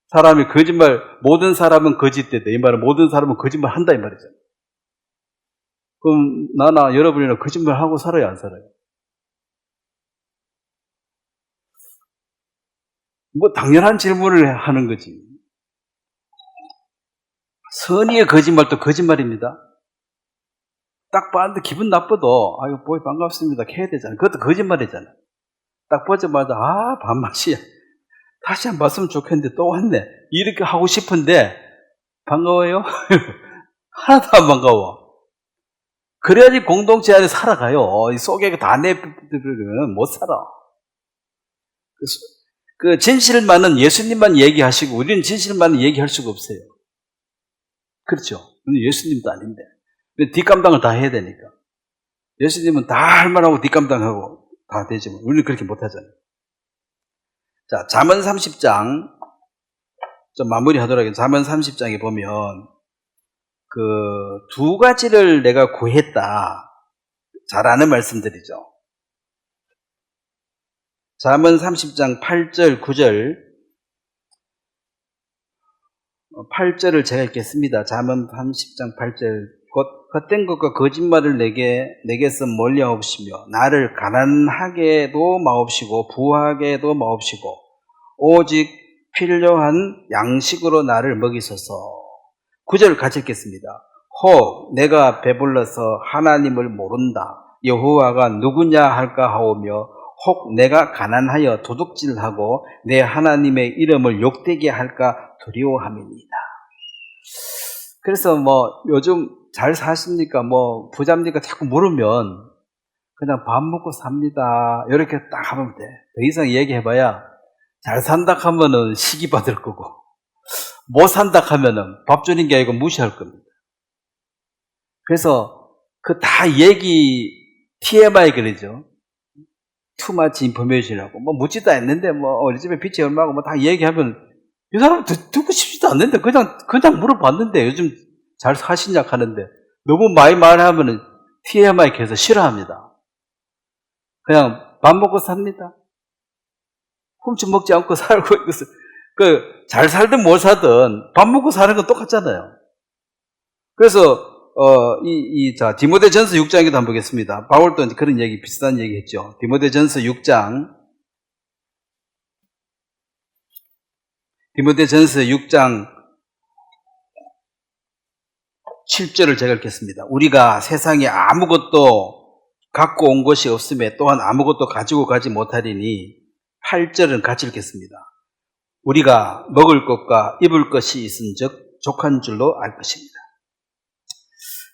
사람이 거짓말, 모든 사람은 거짓되다. 이 말은 모든 사람은 거짓말 한다 이 말이잖아요. 그럼 나나 여러분이나 거짓말 하고 살아요, 안 살아요? 뭐 당연한 질문을 하는 거지. 선의의 거짓말도 거짓말입니다. 딱 봤는데 기분 나빠도 아유 보이 반갑습니다 해야 되잖아요. 그것도 거짓말이잖아. 딱 보자마자 밥맛이야. 다시 한 번 봤으면 좋겠는데 또 왔네. 이렇게 하고 싶은데 반가워요? 하나도 안 반가워. 그래야지 공동체 안에 살아가요. 이 속에 다 내버리면 못 살아. 그 진실만은 예수님만 얘기하시고 우리는 진실만은 얘기할 수가 없어요. 그렇죠? 우리는 예수님도 아닌데. 뒷감당을 다 해야 되니까. 예수님은 다 할 말하고 뒷감당하고 다 되지만 우리는 그렇게 못하잖아요. 자, 잠언 30장 좀 마무리하도록 하겠습니다. 잠언 30장에 보면 그 두 가지를 내가 구했다. 잘 아는 말씀들이죠. 잠언 30장 8절 9절 8절을 제가 읽겠습니다. 잠언 30장 8절 곧 헛된 것과 거짓말을 내게서 멀리하옵시며 나를 가난하게도 마옵시고 부하게도 마옵시고 오직 필요한 양식으로 나를 먹이소서. 9절 같이 읽겠습니다. 혹 내가 배불러서 하나님을 모른다. 여호와가 누구냐 할까 하오며 혹 내가 가난하여 도둑질하고 내 하나님의 이름을 욕되게 할까 두려워함이니이다. 그래서 요즘 잘 사십니까? 부자입니까? 자꾸 물으면 그냥 밥 먹고 삽니다. 이렇게 딱 하면 돼. 더 이상 얘기해봐야 잘 산다 하면은 시기 받을 거고 못 산다 하면은 밥 주는 게 아니고 무시할 겁니다. 그래서 그 다 얘기 TMI 그러죠. Too much information이라고 묻지도 않는데 우리 집에 빚이 얼마고 다 얘기하면 이 사람 듣고 싶지도 않는데 그냥 물어봤는데 요즘 잘 사시냐 하는데 너무 많이 말하면 TMI 계속 싫어합니다. 그냥 밥 먹고 삽니다. 훔쳐 먹지 않고 살고 있어요. 잘 살든 못 살든 밥 먹고 사는 건 똑같잖아요. 그래서 자 디모데전서 6장에도 한번 보겠습니다. 바울도 그런 얘기 비슷한 얘기 했죠. 디모데전서 6장 7절을 제가 읽겠습니다. 우리가 세상에 아무것도 갖고 온 것이 없음에 또한 아무것도 가지고 가지 못하리니 8절은 같이 읽겠습니다. 우리가 먹을 것과 입을 것이 있은즉 족한 줄로 알 것입니다.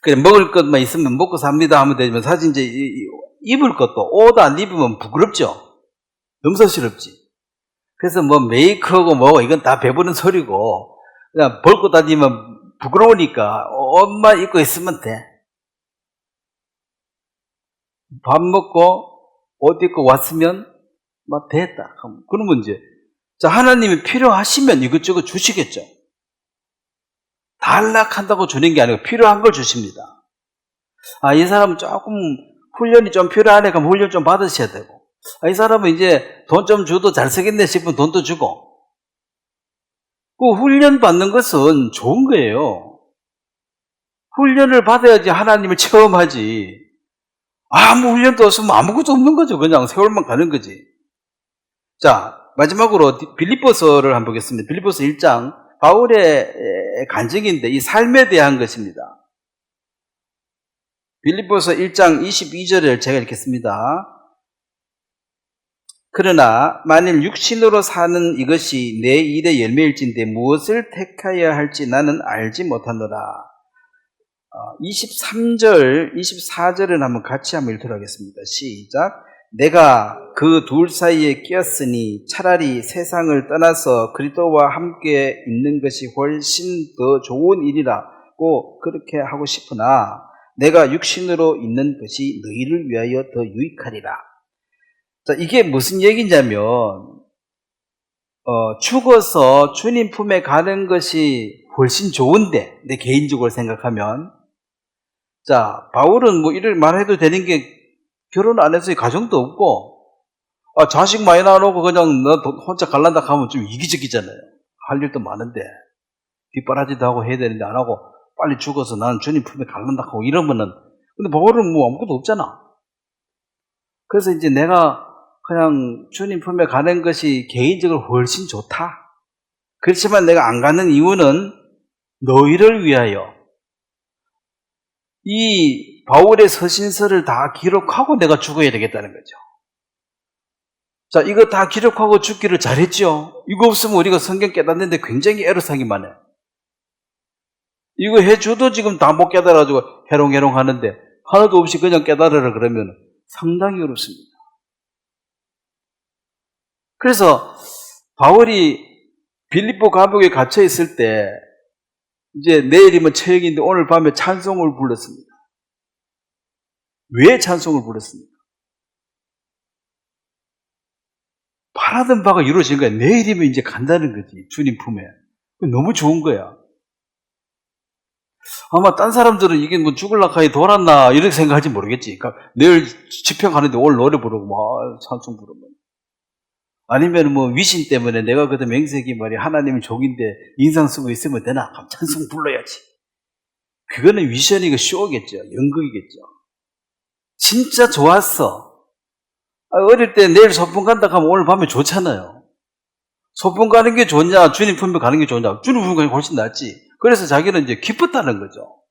그래 먹을 것만 있으면 먹고 삽니다 하면 되지만 사실 이제 입을 것도 옷 안 입으면 부끄럽죠. 넘서스럽지. 그래서 메이크업하고 이건 다 배부른 소리고 그냥 벗고 다니면 부끄러우니까 옷만 입고 있으면 돼. 밥 먹고 옷 입고 왔으면 됐다. 그러면 이제 자 하나님이 필요하시면 이것저것 주시겠죠. 달락한다고 주는 게 아니고 필요한 걸 주십니다. 이 사람은 조금 훈련이 좀 필요하네 그럼 훈련 좀 받으셔야 되고 이 사람은 이제 돈 좀 줘도 잘 쓰겠네 싶으면 돈도 주고 그 훈련 받는 것은 좋은 거예요. 훈련을 받아야지 하나님을 체험하지 아무 훈련도 없으면 아무것도 없는 거죠. 그냥 세월만 가는 거지. 자 마지막으로 빌립보서를 한번 보겠습니다. 빌립보서 1장 바울의 간증인데 이 삶에 대한 것입니다. 빌립보서 1장 22절을 제가 읽겠습니다. 그러나 만일 육신으로 사는 이것이 내 일의 열매일진데 무엇을 택하여야 할지 나는 알지 못하노라. 23절, 24절을 한번 같이 한번 읽도록 하겠습니다. 시작. 내가 그 둘 사이에 끼었으니 차라리 세상을 떠나서 그리스도와 함께 있는 것이 훨씬 더 좋은 일이라. 꼭 그렇게 하고 싶으나 내가 육신으로 있는 것이 너희를 위하여 더 유익하리라. 자, 이게 무슨 얘기냐면 죽어서 주님 품에 가는 것이 훨씬 좋은데, 내 개인적으로 생각하면, 자, 바울은 뭐 이를 말해도 되는 게 결혼 안 해서 가정도 없고, 자식 많이 낳아놓고 그냥 너 혼자 갈란다 하면 좀 이기적이잖아요. 할 일도 많은데, 뒷바라지도 하고 해야 되는데 안 하고 빨리 죽어서 나는 주님 품에 갈란다 하고 이러면은, 근데 바울은 뭐 아무것도 없잖아. 그래서 이제 내가 그냥 주님 품에 가는 것이 개인적으로 훨씬 좋다. 그렇지만 내가 안 가는 이유는 너희를 위하여. 이 바울의 서신서를 다 기록하고 내가 죽어야 되겠다는 거죠. 자, 이거 다 기록하고 죽기를 잘했죠. 이거 없으면 우리가 성경 깨닫는데 굉장히 애로사항이 많아요. 이거 해줘도 지금 다 못 깨달아가지고 해롱해롱 하는데 하나도 없이 그냥 깨달으라 그러면 상당히 어렵습니다. 그래서 바울이 빌립보 감옥에 갇혀 있을 때 이제 내일이면 처형인데 오늘 밤에 찬송을 불렀습니다. 왜 찬송을 불렀습니까? 바라던 바가 이루어진 거야. 내일이면 이제 간다는 거지, 주님 품에. 너무 좋은 거야. 아마 딴 사람들은 이게 뭐 죽을라 카이 돌았나 이렇게 생각할지 모르겠지. 그러니까 내일 집행 가는데 오늘 노래 부르고 막 찬송 부르면, 아니면 뭐 위신 때문에 내가 그때 맹세기 말이야 하나님의 종인데 인상 쓰고 있으면 되나? 그럼 찬송 불러야지. 그거는 위션이고 쇼겠죠. 연극이겠죠. 진짜 좋았어. 어릴 때 내일 소풍 간다 하면 오늘 밤에 좋잖아요. 소풍 가는 게 좋냐, 주님 품에 가는 게 좋냐? 주님 품에 가는 게 훨씬 낫지. 그래서 자기는 이제 기뻤다는 거죠.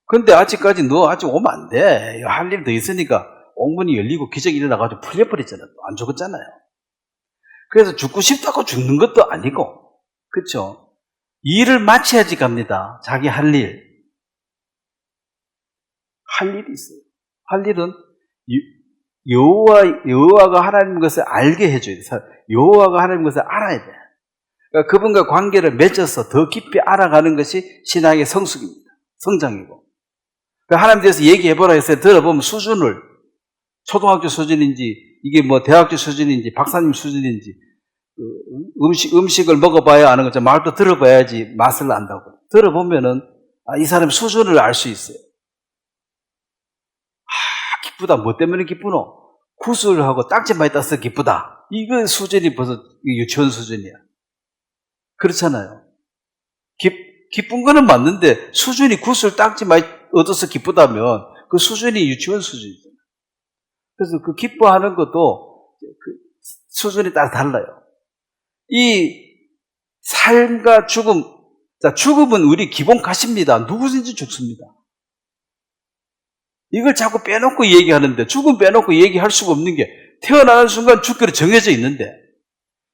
근데 아직까지 너 아직 오면 안 돼. 할 일 더 있으니까 옥문이 열리고 기적이 일어나가지고 풀려버리잖아. 안 죽었잖아요. 그래서 죽고 싶다고 죽는 것도 아니고, 그렇죠? 일을 마쳐야지 갑니다. 자기 할 일. 할 일이 있어요. 할 일은 여호와가 하나님 것을 알게 해줘야 돼. 여호와가 하나님 것을 알아야 돼. 그러니까 그분과 관계를 맺어서 더 깊이 알아가는 것이 신앙의 성숙입니다. 성장이고. 그러니까 하나님 대해서 얘기해보라 해서 들어보면 수준을, 초등학교 수준인지 이게 뭐 대학교 수준인지 박사님 수준인지, 음식을 먹어봐야 아는 거죠. 말도 들어봐야지 맛을 안다고. 들어보면은 이 사람 수준을 알 수 있어요. 기쁘다. 뭐 때문에 기쁘노? 구슬하고 딱지 많이 따서 기쁘다. 이거 수준이 벌써 유치원 수준이야. 그렇잖아요. 기쁜 거는 맞는데 수준이 구슬 딱지 많이 얻어서 기쁘다면 그 수준이 유치원 수준이잖아요. 그래서 그 기뻐하는 것도 그 수준이 따라 달라요. 이 삶과 죽음, 자, 죽음은 우리 기본 가십니다. 누구든지 죽습니다. 이걸 자꾸 빼놓고 얘기하는데, 죽음 빼놓고 얘기할 수가 없는 게, 태어나는 순간 죽기로 정해져 있는데,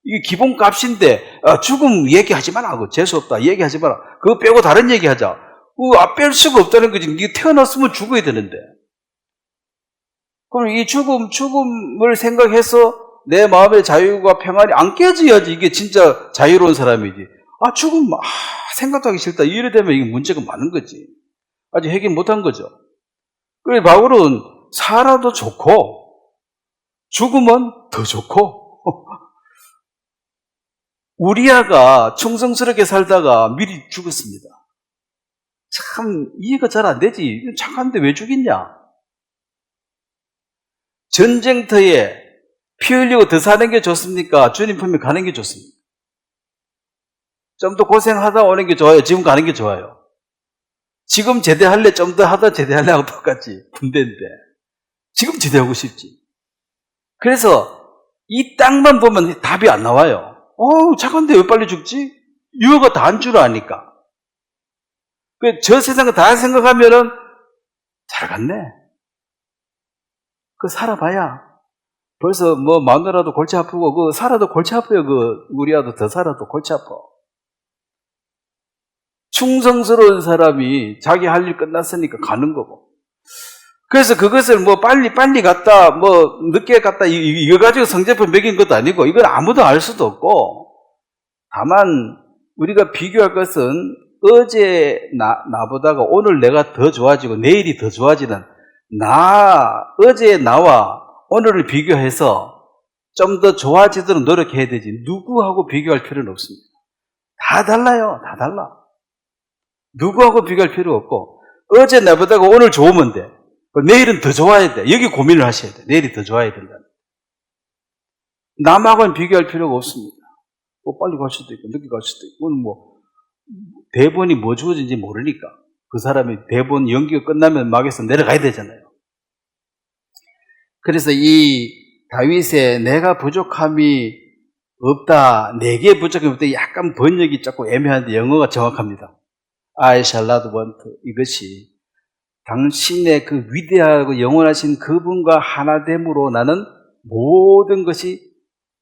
이게 기본 값인데, 죽음 얘기하지 마라. 그거 재수없다. 얘기하지 마라. 그거 빼고 다른 얘기하자. 그거 뺄 수가 없다는 거지. 이게 태어났으면 죽어야 되는데. 그럼 이 죽음을 생각해서 내 마음의 자유가 평안이 안 깨져야지 이게 진짜 자유로운 사람이지. 죽음, 생각도 하기 싫다. 이래 되면 이게 문제가 많은 거지. 아직 해결 못한 거죠. 그래, 바울은 살아도 좋고, 죽으면 더 좋고, 우리아가 충성스럽게 살다가 미리 죽었습니다. 참, 이해가 잘 안 되지. 착한데 왜 죽겠냐? 전쟁터에 피 흘리고 더 사는 게 좋습니까? 주님 품에 가는 게 좋습니까? 좀 더 고생하다 오는 게 좋아요? 지금 가는 게 좋아요? 지금 제대할래? 좀 더 하다 제대할래? 하고 똑같지. 군대인데. 지금 제대하고 싶지. 그래서 이 땅만 보면 답이 안 나와요. 착한데 왜 빨리 죽지? 유효가 다 한 줄 아니까. 저 세상을 다 생각하면은 잘 갔네. 살아봐야 벌써 뭐 마누라도 골치 아프고 살아도 골치 아파요. 우리 아도 더 살아도 골치 아파. 충성스러운 사람이 자기 할 일 끝났으니까 가는 거고. 그래서 그것을 뭐 빨리 갔다, 뭐 늦게 갔다, 이거 가지고 성적표 매긴 것도 아니고, 이건 아무도 알 수도 없고, 다만 우리가 비교할 것은 어제 나보다가 오늘 내가 더 좋아지고 내일이 더 좋아지는 어제 나와 오늘을 비교해서 좀 더 좋아지도록 노력해야 되지. 누구하고 비교할 필요는 없습니다. 다 달라요. 다 달라. 누구하고 비교할 필요 없고, 어제 나보다가 오늘 좋으면 돼. 내일은 더 좋아야 돼. 여기 고민을 하셔야 돼. 내일이 더 좋아야 된다. 남하고는 비교할 필요가 없습니다. 뭐 빨리 갈 수도 있고 늦게 갈 수도 있고, 뭐 대본이 뭐 주어진지 모르니까 그 사람이 대본 연기가 끝나면 막에서 내려가야 되잖아요. 그래서 이 다윗의 내가 부족함이 없다, 내게 부족함이 없다, 약간 번역이 조금 애매한데 영어가 정확합니다. I shall not want. 이것이 당신의 그 위대하고 영원하신 그분과 하나됨으로 나는 모든 것이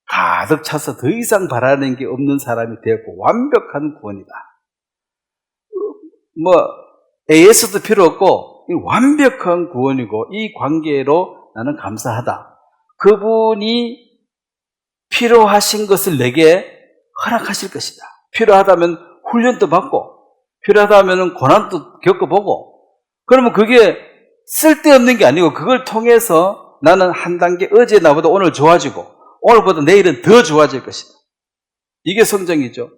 가득 차서 더 이상 바라는 게 없는 사람이 되었고 완벽한 구원이다. 뭐 AS도 필요 없고 완벽한 구원이고 이 관계로 나는 감사하다. 그분이 필요하신 것을 내게 허락하실 것이다. 필요하다면 훈련도 받고 필요하다면 고난도 겪어보고, 그러면 그게 쓸데없는 게 아니고 그걸 통해서 나는 한 단계 어제 나보다 오늘 좋아지고 오늘보다 내일은 더 좋아질 것이다. 이게 성장이죠.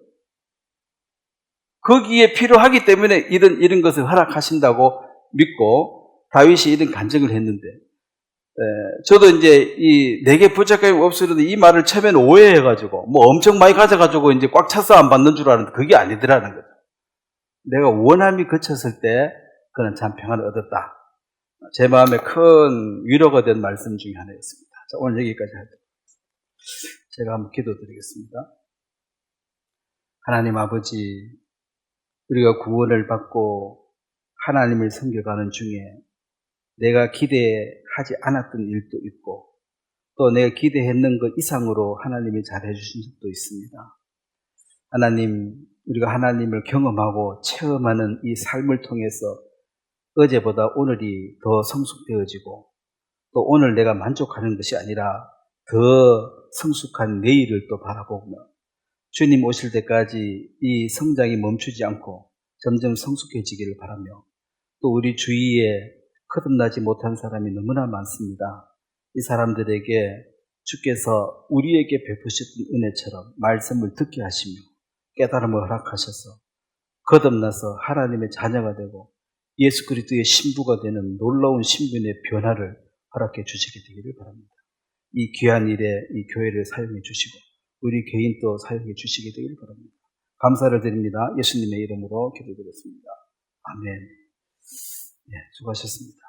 거기에 필요하기 때문에 이런 것을 허락하신다고 믿고 다윗이 이런 간증을 했는데, 저도 이제 내게 부족함이 없으려도 이 말을 처음에는 오해해가지고 뭐 엄청 많이 가져가지고 이제 꽉 차서 안 받는 줄 알았는데 그게 아니더라는 거죠. 내가 원함이 그쳤을 때 그는 참 평안을 얻었다. 제 마음에 큰 위로가 된 말씀 중에 하나였습니다. 자, 오늘 여기까지 하죠. 제가 한번 기도드리겠습니다. 하나님 아버지, 우리가 구원을 받고 하나님을 섬겨가는 중에 내가 기대하지 않았던 일도 있고 또 내가 기대했는 것 이상으로 하나님이 잘해주신 적도 있습니다. 하나님, 우리가 하나님을 경험하고 체험하는 이 삶을 통해서 어제보다 오늘이 더 성숙되어지고 또 오늘 내가 만족하는 것이 아니라 더 성숙한 내일을 또 바라보며 주님 오실 때까지 이 성장이 멈추지 않고 점점 성숙해지기를 바라며, 또 우리 주위에 거듭나지 못한 사람이 너무나 많습니다. 이 사람들에게 주께서 우리에게 베푸셨던 은혜처럼 말씀을 듣게 하시며 깨달음을 허락하셔서 거듭나서 하나님의 자녀가 되고 예수 그리스도의 신부가 되는 놀라운 신분의 변화를 허락해 주시게 되기를 바랍니다. 이 귀한 일에 이 교회를 사용해 주시고 우리 개인도 사용해 주시게 되기를 바랍니다. 감사를 드립니다. 예수님의 이름으로 기도드렸습니다. 아멘. 네, 수고하셨습니다.